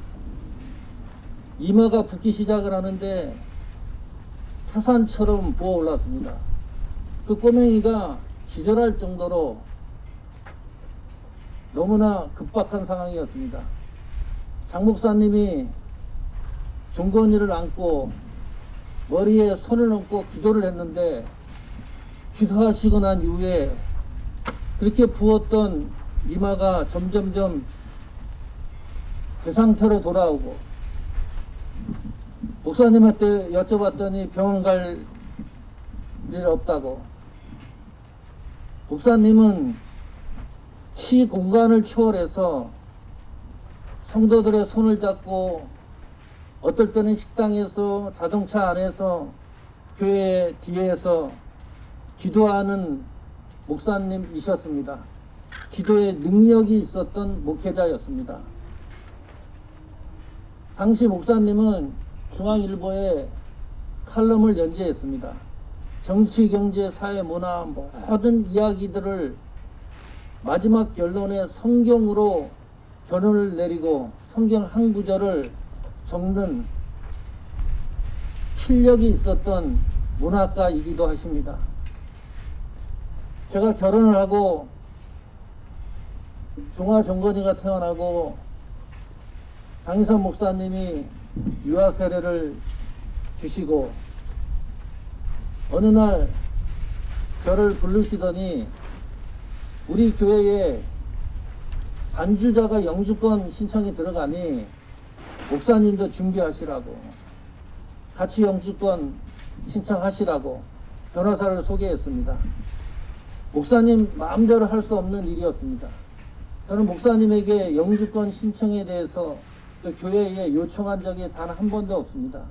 이마가 붓기 시작을 하는데 태산처럼 부어올랐습니다. 그 꼬맹이가 기절할 정도로 너무나 급박한 상황이었습니다. 장 목사님이 종건이를 안고 머리에 손을 얹고 기도를 했는데, 기도하시고 난 이후에 그렇게 부었던 이마가 점점점 그 상태로 돌아오고, 목사님한테 여쭤봤더니 병원 갈 일 없다고. 목사님은 시 공간을 초월해서 성도들의 손을 잡고 어떨 때는 식당에서, 자동차 안에서, 교회 뒤에서 기도하는 목사님이셨습니다. 기도에 능력이 있었던 목회자였습니다. 당시 목사님은 중앙일보에 칼럼을 연재했습니다. 정치, 경제, 사회, 문화 모든 이야기들을 마지막 결론에 성경으로 결론을 내리고 성경 한 구절을 적는 필력이 있었던 문학가이기도 하십니다. 제가 결혼을 하고 종아정건이가 태어나고 장희선 목사님이 유아 세례를 주시고, 어느 날 저를 부르시더니 우리 교회에 반주자가 영주권 신청이 들어가니 목사님도 준비하시라고, 같이 영주권 신청하시라고 변호사를 소개했습니다. 목사님 마음대로 할 수 없는 일이었습니다. 저는 목사님에게 영주권 신청에 대해서 또 교회에 요청한 적이 단 한 번도 없습니다.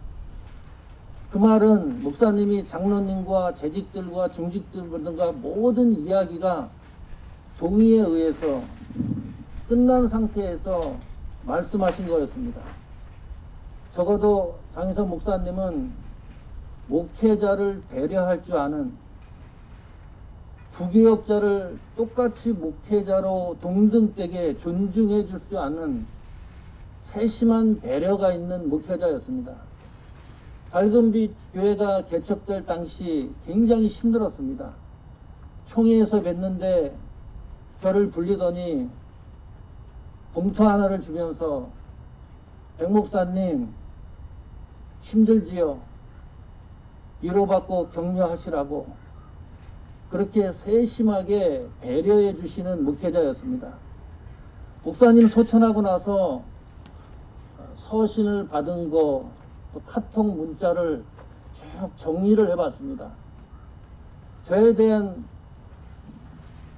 그 말은 목사님이 장로님과 재직들과 중직들과 모든 이야기가 동의에 의해서 끝난 상태에서 말씀하신 거였습니다. 적어도 장희선 목사님은 목회자를 배려할 줄 아는, 부교역자를 똑같이 목회자로 동등되게 존중해 줄 수 아는 세심한 배려가 있는 목회자였습니다. 밝은빛 교회가 개척될 당시 굉장히 힘들었습니다. 총회에서 뵀는데 저를 불리더니 봉투 하나를 주면서 백 목사님 힘들지요? 위로받고 격려하시라고 그렇게 세심하게 배려해 주시는 목회자였습니다. 목사님 소천하고 나서 서신을 받은 거, 또 카톡 문자를 쭉 정리를 해봤습니다. 저에 대한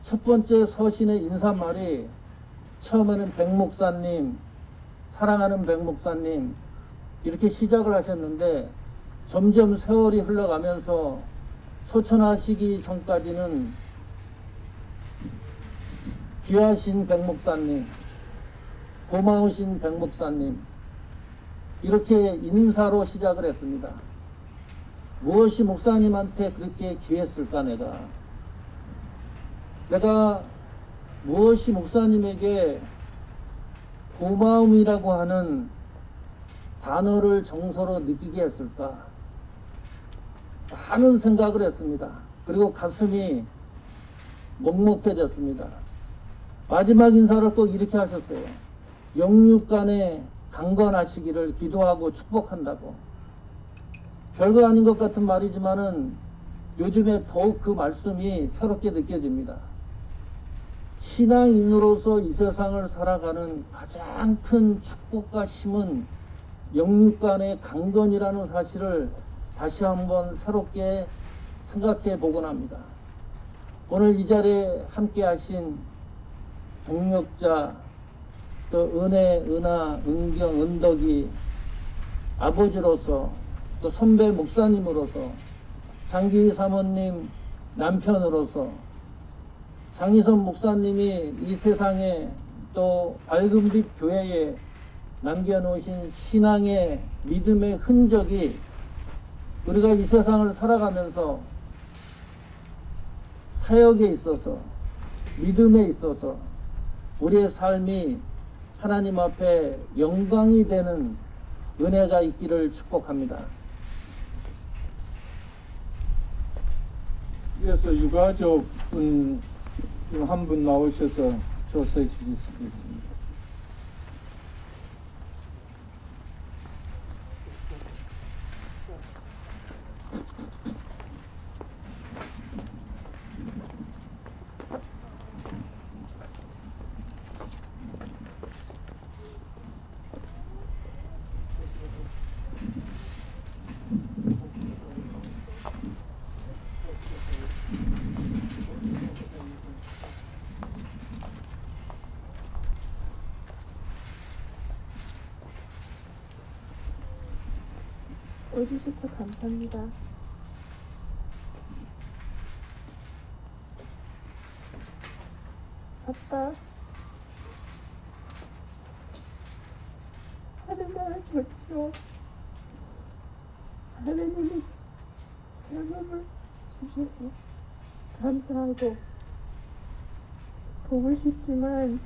첫 번째 서신의 인사말이 처음에는 백 목사님, 사랑하는 백 목사님 이렇게 시작을 하셨는데, 점점 세월이 흘러가면서 소천하시기 전까지는 귀하신 백 목사님, 고마우신 백 목사님 이렇게 인사로 시작을 했습니다. 무엇이 목사님한테 그렇게 귀했을까? 내가 무엇이 목사님에게 고마움이라고 하는 단어를 정서로 느끼게 했을까? 많은 생각을 했습니다. 그리고 가슴이 먹먹해졌습니다. 마지막 인사를 꼭 이렇게 하셨어요. 영육간에 강건하시기를 기도하고 축복한다고. 별거 아닌 것 같은 말이지만은 요즘에 더욱 그 말씀이 새롭게 느껴집니다. 신앙인으로서 이 세상을 살아가는 가장 큰 축복과 힘은 영육간의 강건이라는 사실을 다시 한번 새롭게 생각해 보곤 합니다. 오늘 이 자리에 함께 하신 동역자, 또 은혜, 은하, 은경, 은덕이 아버지로서, 또 선배 목사님으로서, 장기 사모님 남편으로서, 장희선 목사님이 이 세상에 또 밝은 빛 교회에 남겨놓으신 신앙의 믿음의 흔적이 우리가 이 세상을 살아가면서 사역에 있어서 믿음에 있어서 우리의 삶이 하나님 앞에 영광이 되는 은혜가 있기를 축복합니다. 그래서 유가족 분 한 분 나오셔서 조서해 주시겠습니다. 와주셔서 감사합니다. 아빠, 하는 말을 좋지요. 하느님이 영감을 주셔서 감사하고 보고 싶지만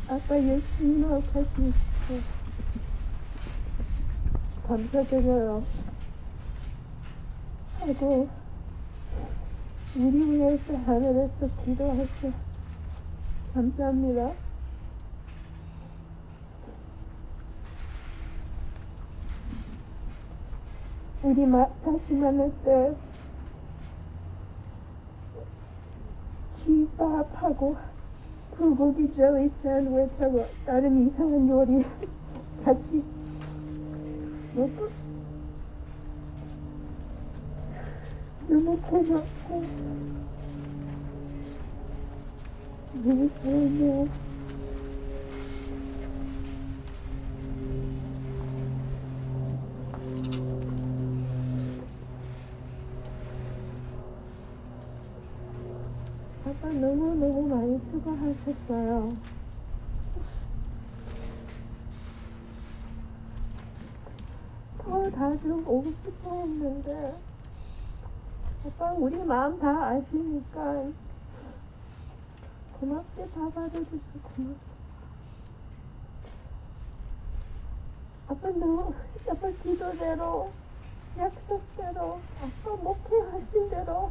아빠 예수님하고 같이 있어. 감사드려요. 하고 우리 위해서 하늘에서 기도하셔. 감사합니다. 우리 다시 만날 때 치즈밥하고 불고기 젤리 샌드위치하고 다른 이상한 요리 같이 먹고 싶어. 너무 고맙고 너무 사랑해요. 아빠 너무너무 많이 수고하셨어요. 더 자주 오고 싶어 했는데 아빠 우리 마음 다 아시니까 고맙게 다 받아줘서 고맙다. 아빠 기도대로 약속대로 아빠 목회하신 대로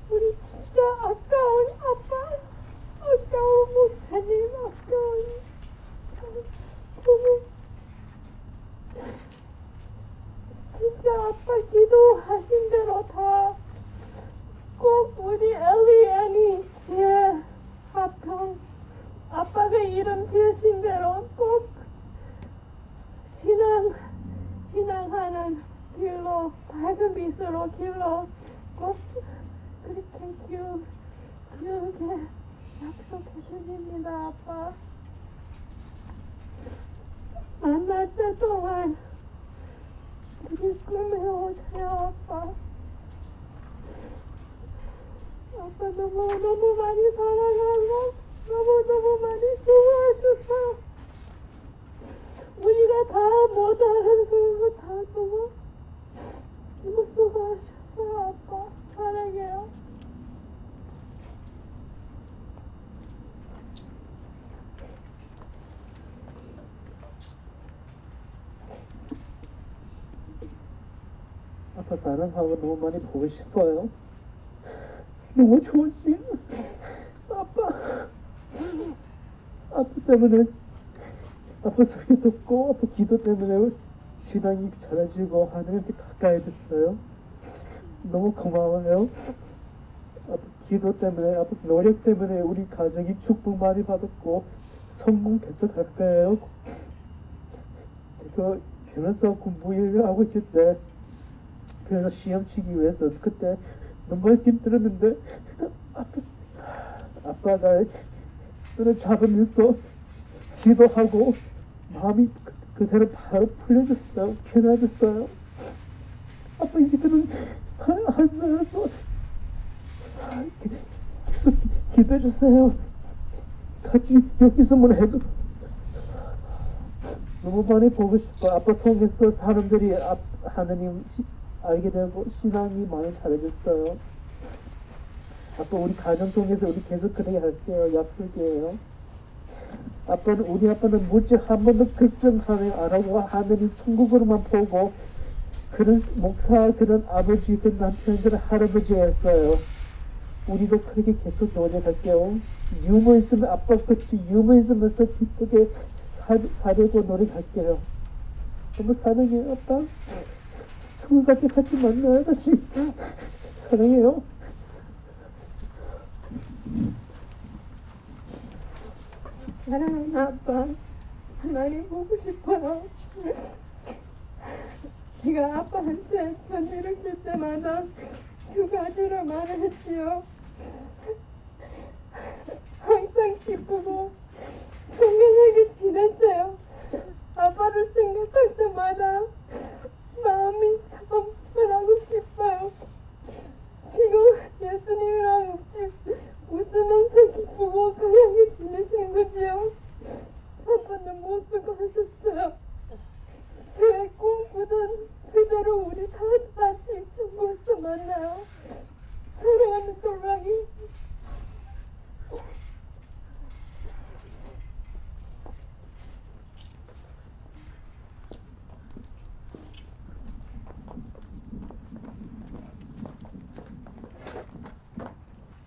우리 진짜 아까운 아빠, 아까운 목사님, 아까운 부모, 진짜 아빠 기도하신 대로 다 꼭 우리 엘리안이 지혜 합평 아빠가 이름 지으신 대로 꼭 신앙하는 길로 밝은 빛으로 길로 꼭 그렇게 기울게 약속해드립니다. 아빠 만날 때 동안 우리 꿈에 오세요. 아빠 너무 많이 사랑하고 너무 많이 좋아해줘서 우리가 다 못하는 거 다 너무 수고하셨어요. 아빠 사랑해요. 아빠 사랑하고 너무 많이 보고 싶어요. 너무 좋으신 아빠 때문에 아빠 소리 듣고 아빠 기도 때문에 신앙이 잘해지고 하나님께 가까이 됐어요. 너무 고마워요. 아빠 기도 때문에 아빠 노력 때문에 우리 가정이 축복 많이 받았고 성공해서 갈 거예요. 제가 변호사 공부 일을 하고 있을 때 그래서 시험 치기 위해서 그때 너무 힘들었는데 아빠가 눈을 잡으면서 기도하고 마음이 그대로 바로 풀려졌어요. 편해졌어요. 아빠 이제는 하늘에서 기도해 주세요. 같이 여기 있으면 해도 너무 많이 보고 싶어. 아빠 통해서 사람들이 하나님 알게 되고 신앙이 많이 잘해졌어요. 아빠 우리 가정 통해서 우리 계속 그래야 할게요. 약속이에요. 우리 아빠는 무지 한 번도 걱정하는 안 하고 하나님 천국으로만 보고 그런 목사, 그런 아버지, 그런 남편, 그런 할아버지였어요. 우리도 그렇게 계속 노력할게요. 유머 있으면 아빠 같이 유머 있으면서 기쁘게 살려고 노력할게요. 너무 사랑해요, 아빠. 천국 갈 때 같이 만나요, 다시. 사랑해요. 사랑하는 아빠, 많이 보고 싶어요. 제가 아빠한테 편지를 쓸 때마다 두 가지를 말했지요. 항상 기쁘고 건강하게 지냈어요. 아빠를 생각할 때마다 마음이 참 편하고 기뻐요. 지금 예수님이랑 웃으면서 기쁘고 건강하게 지내시는 거지요. 아빠는 못 수고하셨어요. 제 꿈꾸던 그대로 우리 다시 천국에서 만나요. 사랑하는 돌랑이.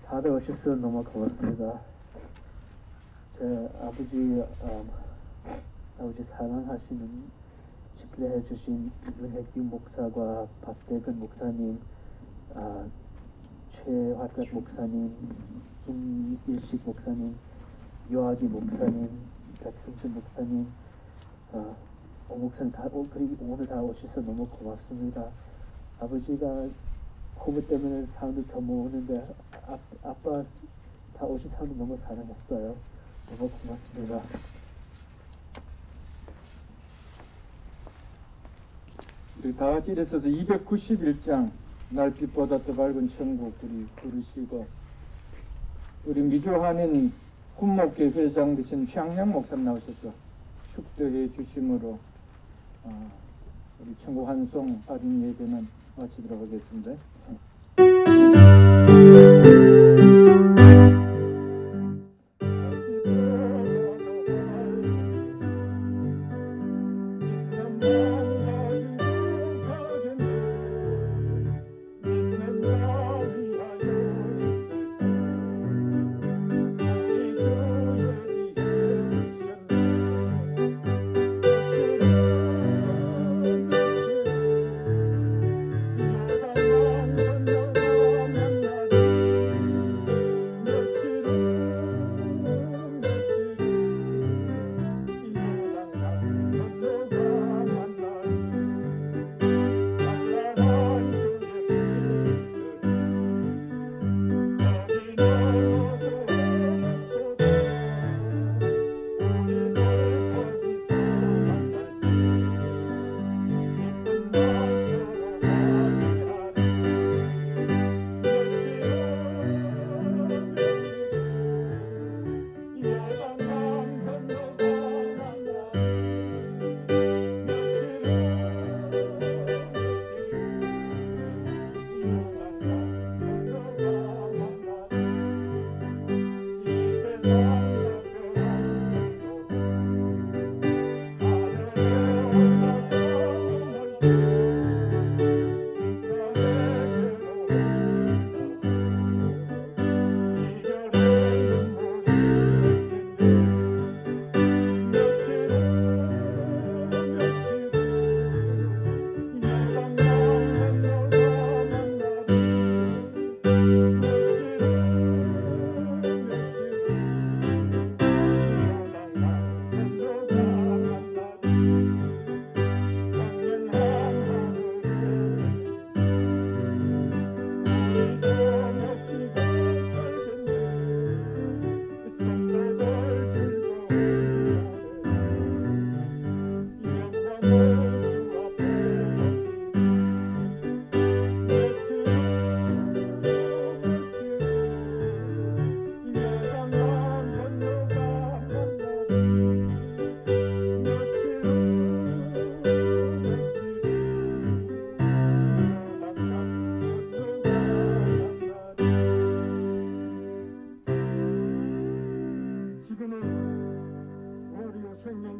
다들 오셔서 너무 고맙습니다. 제 아버지 사랑하시는 집례해 주신 윤혜규 목사와 박대근 목사님, 최활각 목사님, 김일식 목사님, 요아기 목사님, 백승준 목사님, 오 목사님 그리고 오늘 다 오셔서 너무 고맙습니다. 아버지가 코브 때문에 사람들 더 모으는데 아빠 다 오신 사람들 너무 사랑했어요. 너무 고맙습니다. 우리 다 같이 일어서서 291장 날빛보다 더 밝은 천국 우리 부르시고, 우리 미주한인 군목회 회장 되신 최양양 목사님 나오셔서 축도해 주심으로 우리 천국 환송 받은 예배는 마치도록 하겠습니다.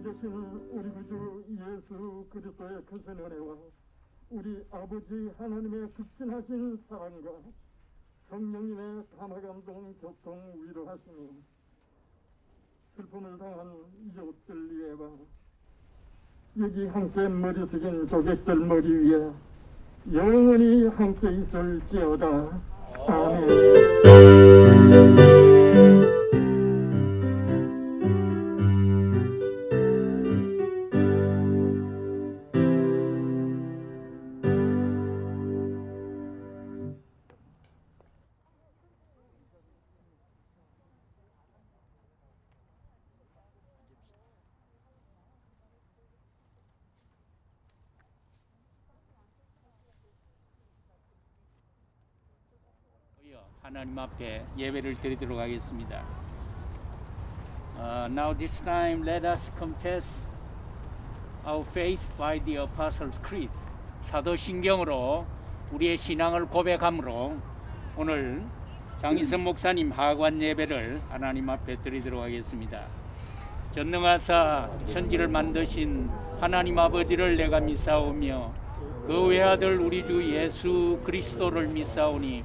살아계신 우리 구주 예수 그리스도의 크신 은혜와 우리 아버지 하나님의 극진하신 사랑과 성령님의 감화감동 교통 위로하시니 슬픔을 당한 이족들 위에와 여기 함께 머리 숙인 조객들 머리 위에 영원히 함께 있을지어다. 아멘. 하나님 앞에 예배를 드리도록 하겠습니다. Now this time let us confess our faith by the Apostles' Creed. 사도신경으로 우리의 신앙을 고백함으로 오늘 장희선 목사님 하관 예배를 하나님 앞에 드리도록 하겠습니다. 전능하사 천지를 만드신 하나님 아버지를 내가 믿사오며 그 외아들 우리 주 예수 그리스도를 믿사오니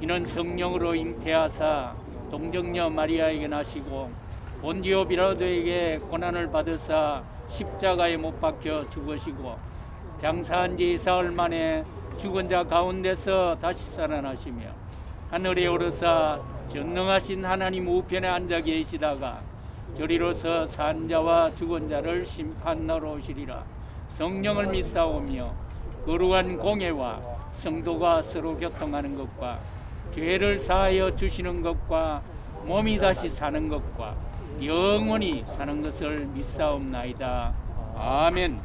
이는 성령으로 잉태하사 동정녀 마리아에게 나시고 본디오 빌라도에게 고난을 받으사 십자가에 못 박혀 죽으시고 장사한 지 사흘 만에 죽은 자 가운데서 다시 살아나시며 하늘에 오르사 전능하신 하나님 우편에 앉아 계시다가 저리로서 산 자와 죽은 자를 심판하러 오시리라. 성령을 믿사오며 거룩한 공예와 성도가 서로 교통하는 것과 죄를 사하여 주시는 것과 몸이 다시 사는 것과 영원히 사는 것을 믿사옵나이다. 아멘.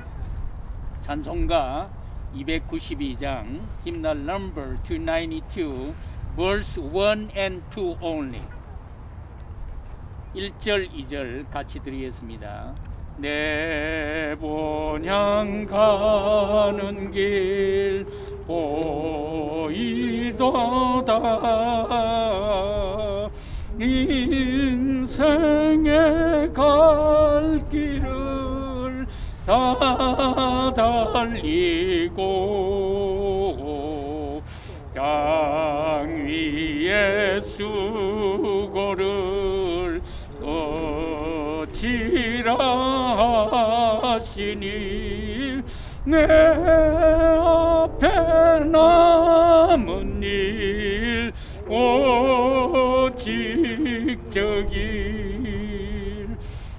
찬송가 292장 Hymnal number 292 verse 1 and 2 only. 1절 2절 같이 드리겠습니다. 내 본향 가는 길 보이도다 인생의 갈 길을 다 달리고 땅 위에 수고를 끝이라 하시니 내 앞에 남은 일 오직 저길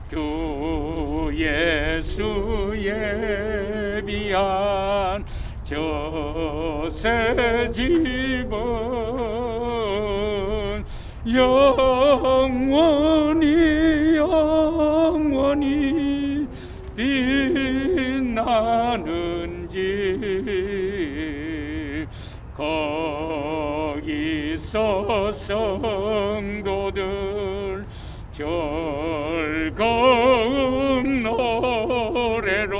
주 예수에 비한 저새 집은 영원히 빛나는 집 거기서 성도들 즐거운 노래로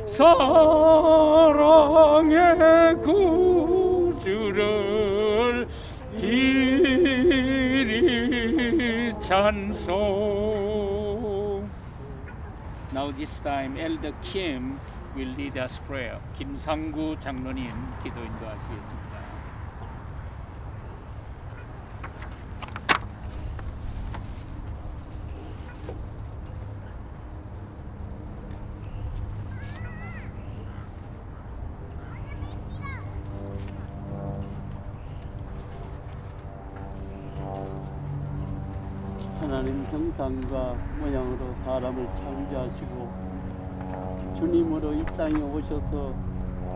사랑의 구주를 길이 찬송. Now this time Elder Kim will lead us prayer. 김상구 장로님 기도 인도하시겠습니다. 하나님 형상과 모양으로 사람을 창조하시고 주님으로 이 땅에 오셔서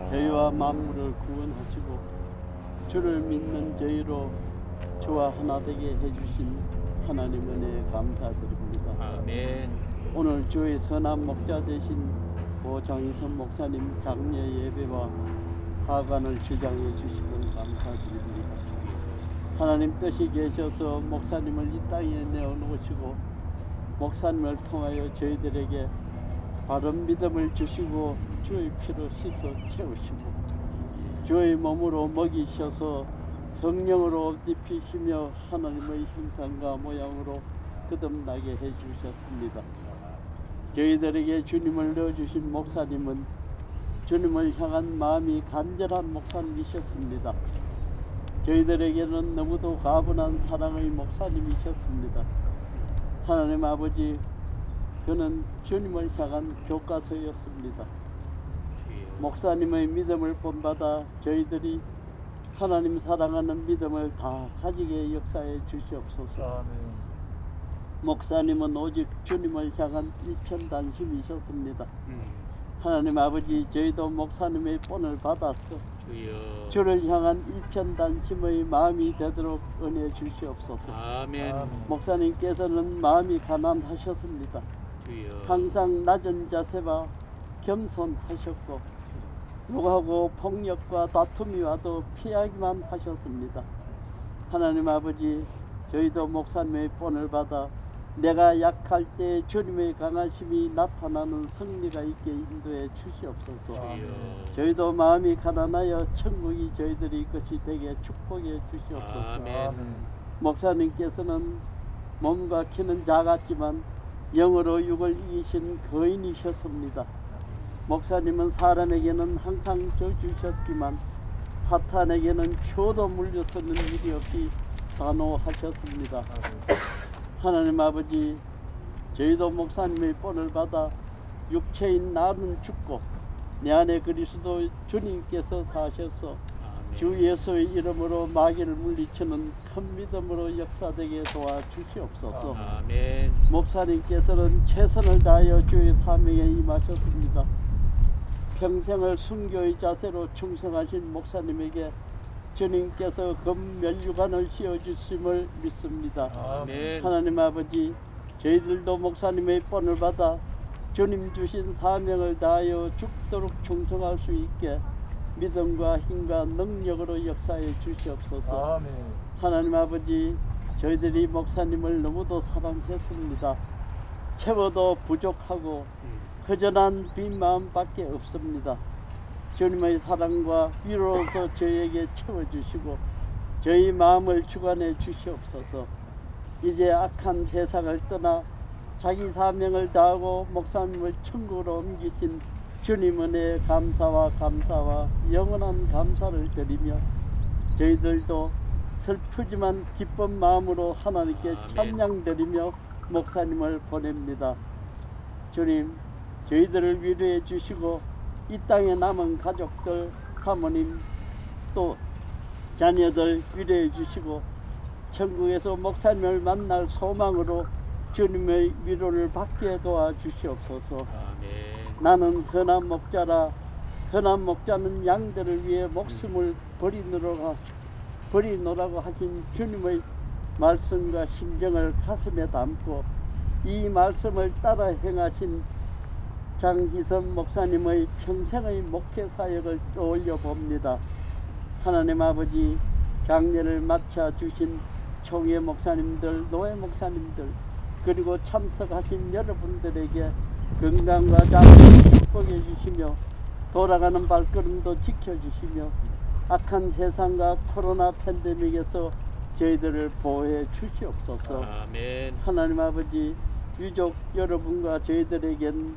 저희와 만물을 구원하시고 주를 믿는 저희로 주와 하나 되게 해주신 하나님 은혜에 감사드립니다. 아멘. 오늘 주의 선한 목자 되신 장희선 목사님 장례 예배와 하관을 주장해 주시면 감사드립니다. 하나님 뜻이 계셔서 목사님을 이 땅에 내어놓으시고 목사님을 통하여 저희들에게 바른 믿음을 주시고 주의 피로 씻어 채우시고 주의 몸으로 먹이셔서 성령으로 옷 입히시며 하나님의 형상과 모양으로 거듭나게 해주셨습니다. 저희들에게 주님을 넣어주신 목사님은 주님을 향한 마음이 간절한 목사님이셨습니다. 저희들에게는 너무도 가분한 사랑의 목사님이셨습니다. 하나님 아버지, 그는 주님을 향한 교과서였습니다. 목사님의 믿음을 본받아 저희들이 하나님 사랑하는 믿음을 다 가지게 역사해 주시옵소서. 목사님은 오직 주님을 향한 일편단심이셨습니다. 하나님 아버지, 저희도 목사님의 본을 받아서 주를 향한 일편단심의 마음이 되도록 은혜 주시옵소서. 아멘. 목사님께서는 마음이 가난하셨습니다. 항상 낮은 자세와 겸손하셨고 욕하고 폭력과 다툼이 와도 피하기만 하셨습니다. 하나님 아버지, 저희도 목사님의 본을 받아 내가 약할 때 주님의 강하심이 나타나는 승리가 있게 인도해 주시옵소서. 저희도 마음이 가난하여 천국이 저희들의 것이 되게 축복해 주시옵소서. 아멘. 목사님께서는 몸과 키는 작았지만 영으로 육을 이기신 거인이셨습니다. 목사님은 사람에게는 항상 져주셨지만 사탄에게는 초도 물려서는 일이 없이 단호하셨습니다. 하나님 아버지, 저희도 목사님의 본을 받아 육체인 나는 죽고 내 안에 그리스도 주님께서 사셔서 주 예수의 이름으로 마귀를 물리치는 큰 믿음으로 역사되게 도와주시옵소서. 아멘. 목사님께서는 최선을 다하여 주의 사명에 임하셨습니다. 평생을 순교의 자세로 충성하신 목사님에게 주님께서 금면류관을 씌워주심을 믿습니다. 아멘. 하나님 아버지, 저희들도 목사님의 본을 받아 주님 주신 사명을 다하여 죽도록 충성할 수 있게 믿음과 힘과 능력으로 역사해 주시옵소서. 아멘. 하나님 아버지, 저희들이 목사님을 너무도 사랑했습니다. 채워도 부족하고 허전한 빈 마음밖에 없습니다. 주님의 사랑과 위로로서 저희에게 채워주시고 저희 마음을 주관해 주시옵소서. 이제 악한 세상을 떠나 자기 사명을 다하고 목사님을 천국으로 옮기신 주님 은혜에 감사와 영원한 감사를 드리며 저희들도 슬프지만 기쁜 마음으로 하나님께 찬양 드리며 목사님을 보냅니다. 주님, 저희들을 위로해 주시고 이 땅에 남은 가족들, 사모님, 또 자녀들 위로해 주시고 천국에서 목사님을 만날 소망으로 주님의 위로를 받게 도와주시옵소서. 아멘. 나는 선한 목자라. 선한 목자는 양들을 위해 목숨을 버리노라고 하신 주님의 말씀과 심정을 가슴에 담고 이 말씀을 따라 행하신 장희선 목사님의 평생의 목회 사역을 떠올려 봅니다. 하나님 아버지, 장례를 맡아 주신 총회 목사님들, 노회 목사님들, 그리고 참석하신 여러분들에게 건강과 장례를 축복해 주시며 돌아가는 발걸음도 지켜주시며 악한 세상과 코로나 팬데믹에서 저희들을 보호해 주시옵소서. 아멘. 하나님 아버지, 유족 여러분과 저희들에겐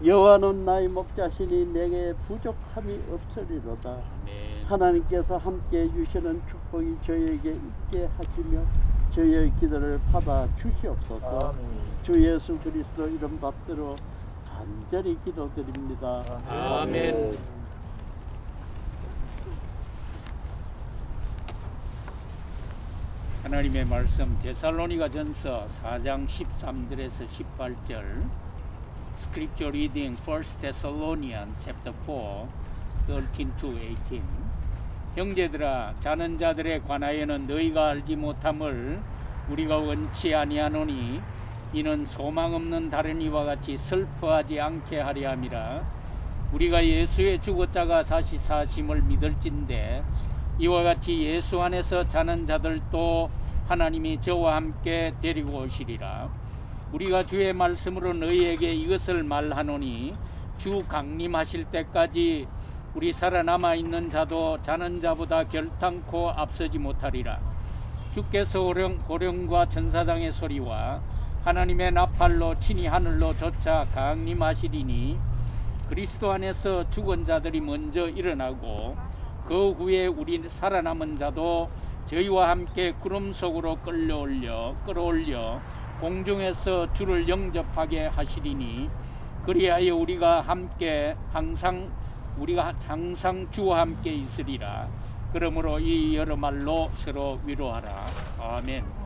여호와는 나의 목자시니 내게 부족함이 없으리로다. 아멘. 하나님께서 함께 주시는 축복이 저희에게 있게 하시며 저희의 기도를 받아 주시옵소서. 아멘. 주 예수 그리스도 이름 받들어 간절히 기도드립니다. 아멘. 하나님의 말씀 데살로니가전서 4장 13절에서 18절 Scripture reading 1 Thessalonians chapter 4 13 to 18. 형제들아, 자는 자들에 관하여는 너희가 알지 못함을 우리가 원치 아니하노니 이는 소망 없는 다른 이와 같이 슬퍼하지 않게 하려 함이라. 우리가 예수의 죽었자가 다시 사심을 믿을진데 이와 같이 예수 안에서 자는 자들도 하나님이 저와 함께 데리고 오시리라. 우리가 주의 말씀으로 너희에게 이것을 말하노니 주 강림하실 때까지 우리 살아남아 있는 자도 자는 자보다 결탄코 앞서지 못하리라. 주께서 호령과 천사장의 소리와 하나님의 나팔로 친히 하늘로 솟아 강림하시리니 그리스도 안에서 죽은 자들이 먼저 일어나고 그 후에 우리 살아남은 자도 저희와 함께 구름 속으로 끌어올려 공중에서 주를 영접하게 하시리니 그리하여 우리가 항상 주와 함께 있으리라. 그러므로 이 여러 말로 서로 위로하라. 아멘.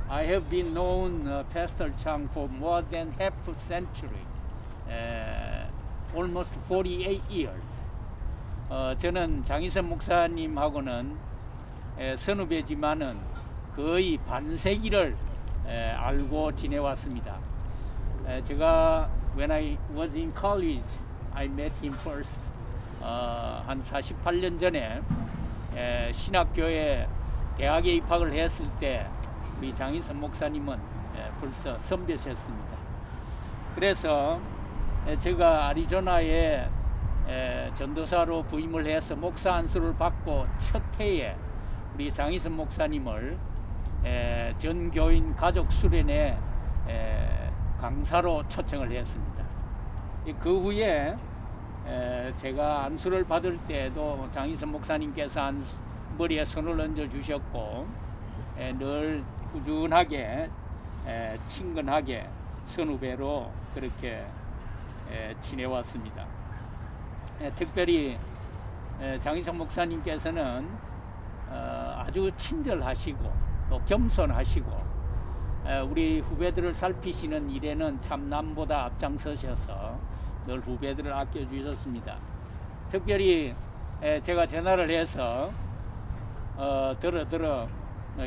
I have been known Pastor Chang for more than half a century, almost 48 years. 저는 장희선 목사님하고는 선후배지만은 거의 반세기를 알고 지내왔습니다. 제가 when I was in college, I met him first. 한 48년 전에 신학교에 대학에 입학을 했을 때 우리 장희선 목사님은 벌써 선배셨습니다. 그래서 제가 애리조나에 전도사로 부임을 해서 목사 안수를 받고 첫 해에 우리 장희선 목사님을 전 교인 가족 수련회 강사로 초청을 했습니다. 그 후에 제가 안수를 받을 때도 장희선 목사님께서 머리에 손을 얹어 주셨고 늘 꾸준하게 친근하게 선후배로 그렇게 지내왔습니다. 특별히 장희선 목사님께서는 아주 친절하시고 또 겸손하시고 우리 후배들을 살피시는 일에는 참 남보다 앞장서셔서 늘 후배들을 아껴주셨습니다. 특별히 제가 전화를 해서 들어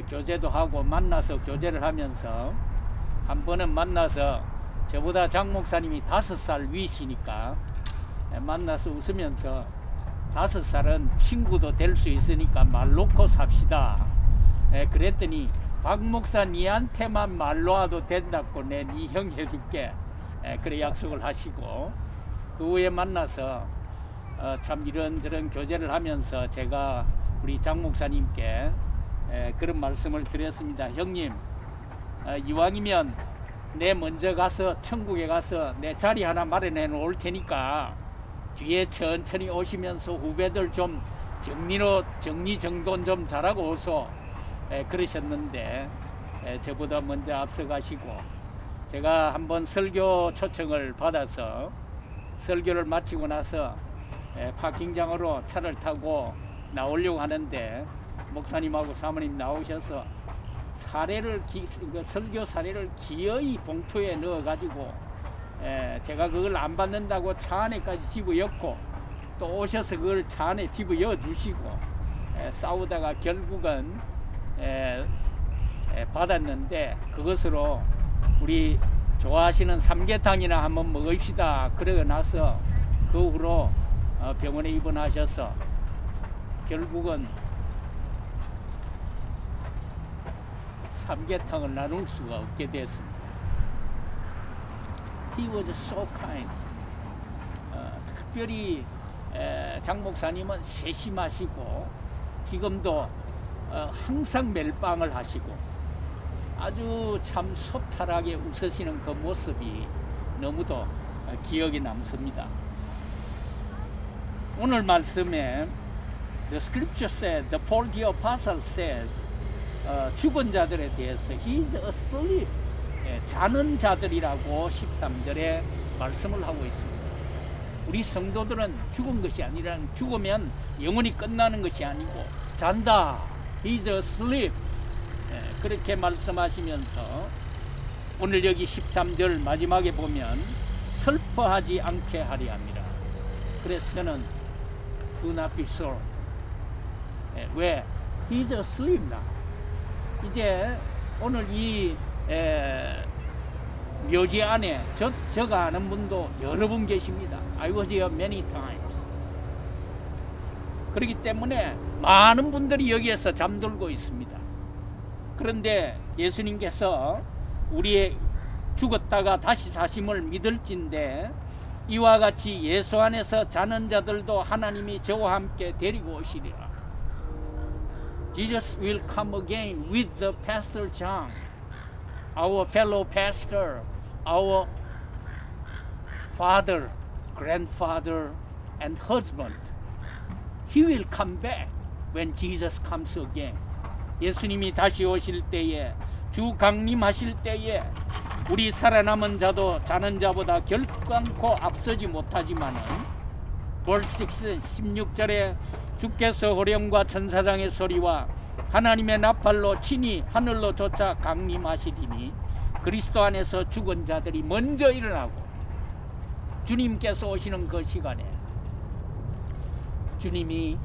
교제도 하고 만나서 교제를 하면서 한 번은 만나서 저보다 장 목사님이 5살 위시니까 만나서 웃으면서 5살은 친구도 될 수 있으니까 말 놓고 삽시다. 그랬더니 박 목사 니한테만 말로 와도 된다고 내 니 형 해줄게. 그래 약속을 하시고 그 후에 만나서 참 이런저런 교제를 하면서 제가 우리 장 목사님께 그런 말씀을 드렸습니다. 형님, 이왕이면 내 먼저 가서 천국에 가서 내 자리 하나 마련해 놓을 테니까 뒤에 천천히 오시면서 후배들 좀 정리정돈 좀 잘하고 오소. 그러셨는데 저보다 먼저 앞서가시고 제가 한번 설교 초청을 받아서 설교를 마치고 나서 파킹장으로 차를 타고 나오려고 하는데 목사님하고 사모님 나오셔서 설교 사례를 기어이 봉투에 넣어가지고 제가 그걸 안 받는다고 차 안에까지 집어넣고 또 오셔서 그걸 차 안에 집어넣어 주시고 싸우다가 결국은 받았는데 그것으로 우리 좋아하시는 삼계탕이나 한번 먹읍시다. 그러고 나서 그 후로 병원에 입원하셔서 결국은 삼계탕을 나눌 수가 없게 됐습니다. He was so kind. 특별히 장 목사님은 세심하시고 지금도 항상 멜빵을 하시고 아주 참 소탈하게 웃으시는 그 모습이 너무도 기억에 남습니다. 오늘 말씀에 The scripture said, the Paul the Apostle said, 죽은 자들에 대해서 he is asleep, 자는 자들이라고 13절에 말씀을 하고 있습니다. 우리 성도들은 죽은 것이 아니라 죽으면 영원히 끝나는 것이 아니고 잔다. He is asleep. 그렇게 말씀하시면서 오늘 여기 13절 마지막에 보면 슬퍼하지 않게 하리 합니다. 그래서 저는 do not be sorry. 왜? He is asleep now. 이제 오늘 이 묘지 안에 저가 아는 분도 여러 분 계십니다. I was here many times. 그렇기 때문에 많은 분들이 여기에서 잠들고 있습니다. 그런데 예수님께서 우리의 죽었다가 다시 사심을 믿을진데 이와 같이 예수 안에서 자는 자들도 하나님이 저와 함께 데리고 오시리라. Jesus will come again with the Pastor Chang. our fellow pastor, our father, grandfather, and husband. He will come back when Jesus comes again. 예수님이 다시 오실 때에, 주 강림하실 때에 우리 살아남은 자도 자는 자보다 결단코 앞서지 못하지만은 verse 16절에 주께서 호령과 천사장의 소리와 하나님의 나팔로 친히 하늘로 쫓아 강림하시리니 그리스도 안에서 죽은 자들이 먼저 일어나고, 주님께서 오시는 그 시간에 주님이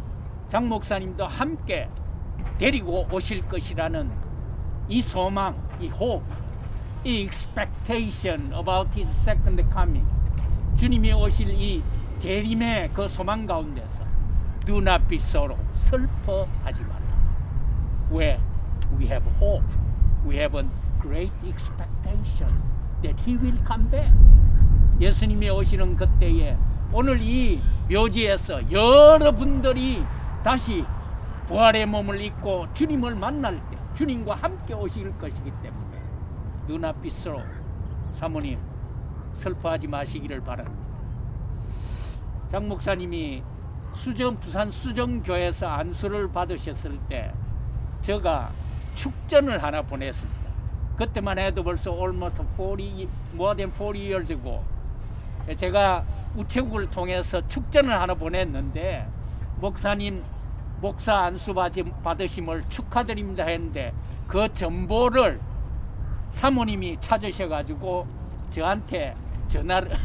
장 목사님도 함께 데리고 오실 것이라는 이 소망, 이 hope, 이 expectation about his second coming, 주님이 오실 이 재림의 그 소망 가운데서 do not be sorrow, 슬퍼하지 말라. 왜? We have hope, we have a great expectation that he will come back. 예수님이 오시는 그때에 오늘 이 묘지에서 여러분들이 다시 부활의 몸을 입고 주님을 만날 때 주님과 함께 오실 것이기 때문에 do not be sorrow, 사모님 슬퍼하지 마시기를 바랍니다. 장 목사님이 부산 수정교회에서 안수를 받으셨을 때 제가 축전을 하나 보냈습니다. 그때만 해도 벌써 almost more than 40 years ago 제가 우체국을 통해서 축전을 하나 보냈는데, 목사님 목사 안수 받으심을 축하드립니다 했는데 그 정보를 사모님이 찾으셔가지고 저한테 전화를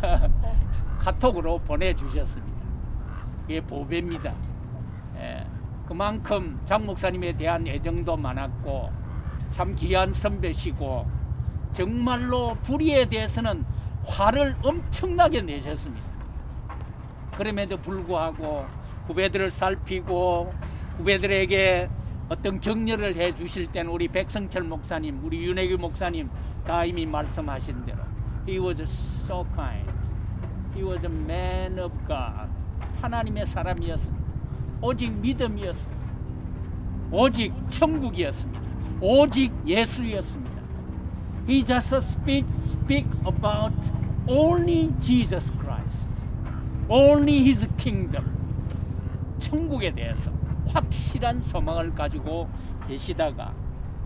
카톡으로 보내주셨습니다. 이게 보배입니다. 그만큼 장 목사님에 대한 애정도 많았고 참 귀한 선배시고 정말로 불의에 대해서는 화를 엄청나게 내셨습니다. 그럼에도 불구하고 후배들을 살피고 후배들에게 어떤 격려를 해 주실 때는 우리 백성철 목사님, 우리 윤혜규 목사님 다 이미 말씀하신 대로 He was so kind. He was a man of God. 하나님의 사람이었습니다. 오직 믿음이었습니다. 오직 천국이었습니다. 오직 예수였습니다. He just speak about only Jesus Christ, only His kingdom. 천국에 대해서 확실한 소망을 가지고 계시다가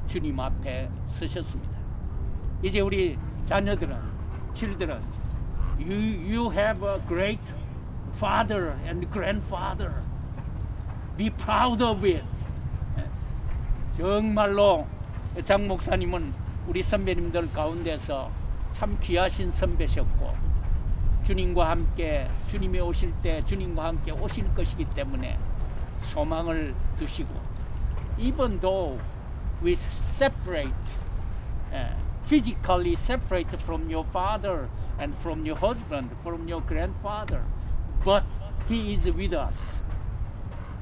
주님 앞에 서셨습니다. 이제 우리 자녀들은, children, you have a great father and grandfather. Be proud of it. 정말로 장 목사님은 우리 선배님들 가운데서 참 귀하신 선배셨고 주님과 함께, 주님이 오실 때 주님과 함께 오실 것이기 때문에 소망을 두시고, even though we separate, physically separate from your father and from your husband, from your grandfather, but He is with us.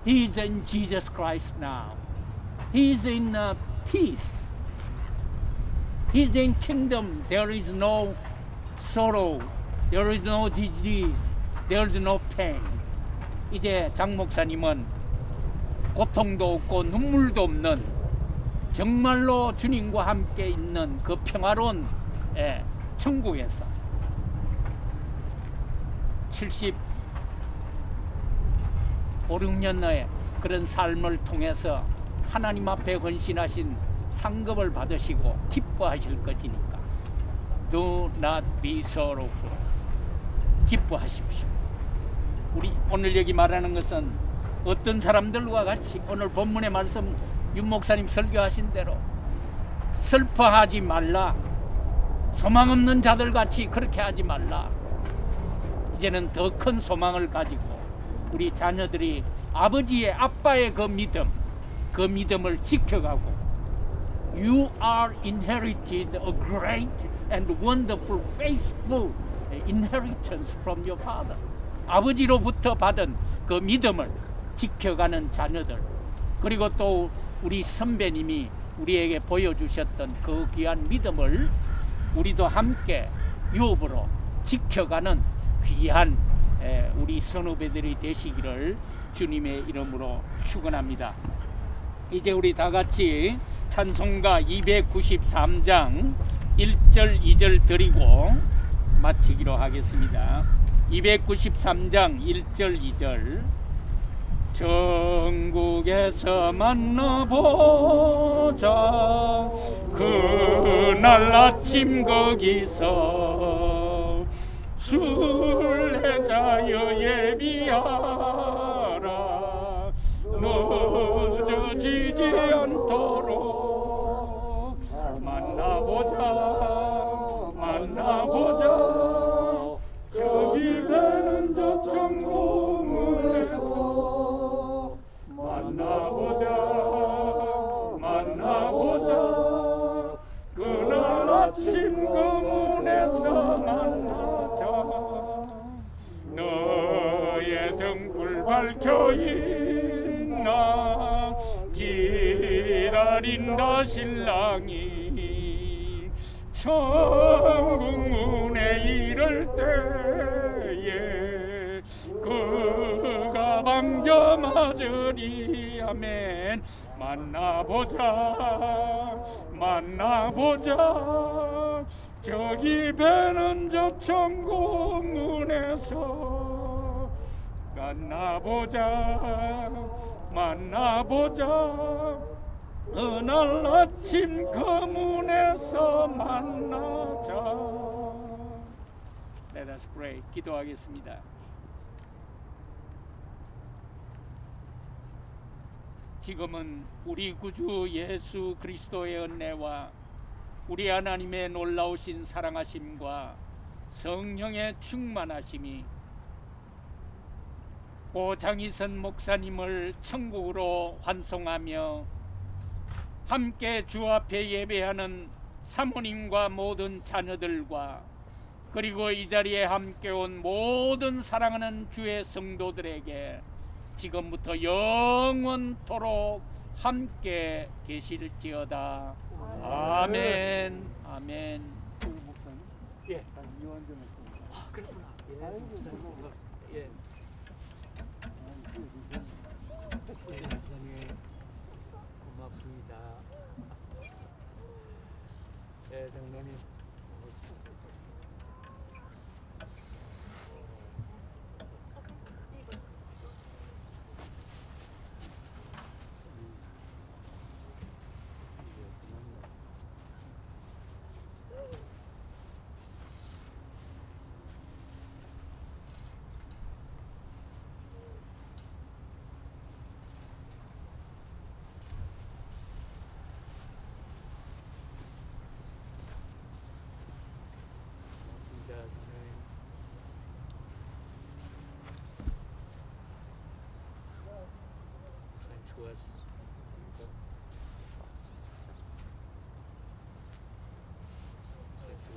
He is in Jesus Christ now. He is in peace. He is in kingdom. There is no sorrow. There is no disease. There is no pain. 이제 장 목사님은 고통도 없고 눈물도 없는 정말로 주님과 함께 있는 그 평화로운 천국에서 75, 6년의 그런 삶을 통해서 하나님 앞에 헌신하신 상급을 받으시고 기뻐하실 것이니까 Do not be sorrowful. 기뻐하십시오. 우리 오늘 여기 말하는 것은 어떤 사람들과 같이 오늘 본문의 말씀 윤 목사님 설교하신 대로 슬퍼하지 말라, 소망 없는 자들 같이 그렇게 하지 말라. 이제는 더 큰 소망을 가지고 우리 자녀들이 아버지의, 아빠의 그 믿음을 지켜가고 You are inherited a great and wonderful, faithful inheritance from your father. 아버지로부터 받은 그 믿음을 지켜가는 자녀들, 그리고 또 우리 선배님이 우리에게 보여주셨던 그 귀한 믿음을 우리도 함께 유업으로 지켜가는 귀한 우리 선후배들이 되시기를 주님의 이름으로 축원합니다. 이제 우리 다 같이 찬송가 293장 1절 2절 드리고 마치기로 하겠습니다. 293장 1절 2절 천국에서 만나보자 그날 아침 거기서 순례자여 예비하라 늦어지지 않도록 만나보자 저기 가는 저 천국문에서 만나보자 그날 아침 그 문에서 만나자 너의 등불 밝혀 있나 기다린다 신랑이 천국 문에 이를 때에 그가 반겨맞으리 아멘 만나보자 저기 배는 저 천국 문에서 만나보자 그날 아침 그 문에서 만나자. Let us pray. 기도하겠습니다. 지금은 우리 구주 예수 그리스도의 은혜와 우리 하나님의 놀라우신 사랑하심과 성령의 충만하심이 장희선 목사님을 천국으로 환송하며 함께 주 앞에 예배하는 사모님과 모든 자녀들과 그리고 이 자리에 함께 온 모든 사랑하는 주의 성도들에게 지금부터 영원토록 함께 계실지어다. 아멘. 아멘. 예. 그렇구나. 예. 고맙습니다. 예, 장로님.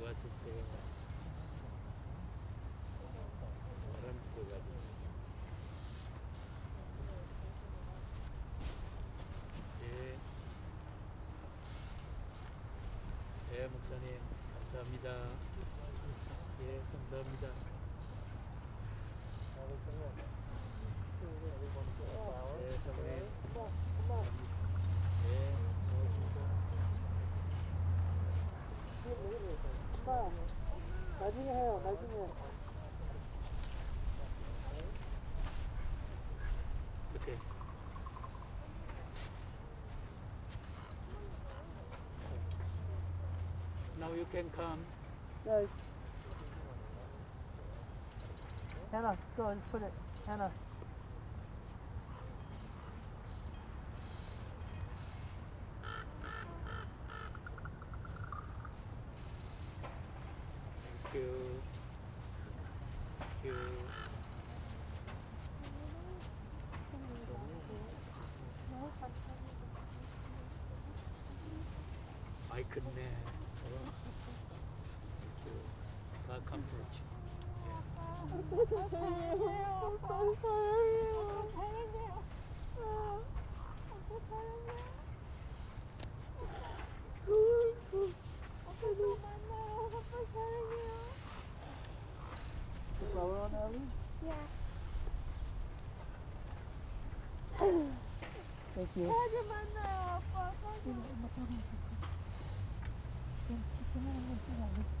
수고하셨어요. 사람 보가지고. 예. 예, 목사님 감사합니다. 예, 감사합니다. 예, 사모님. 예, 나중에 해요, 나중에. Okay. Now you can come. 야, Hannah, go and put it. Hannah. Thank you. Thank you. 마이크네. Thank you. God comfort you. Flower on Ellie? Yeah. Thank you. 자주 만나요, 아빠. 생각하는 것이 아니고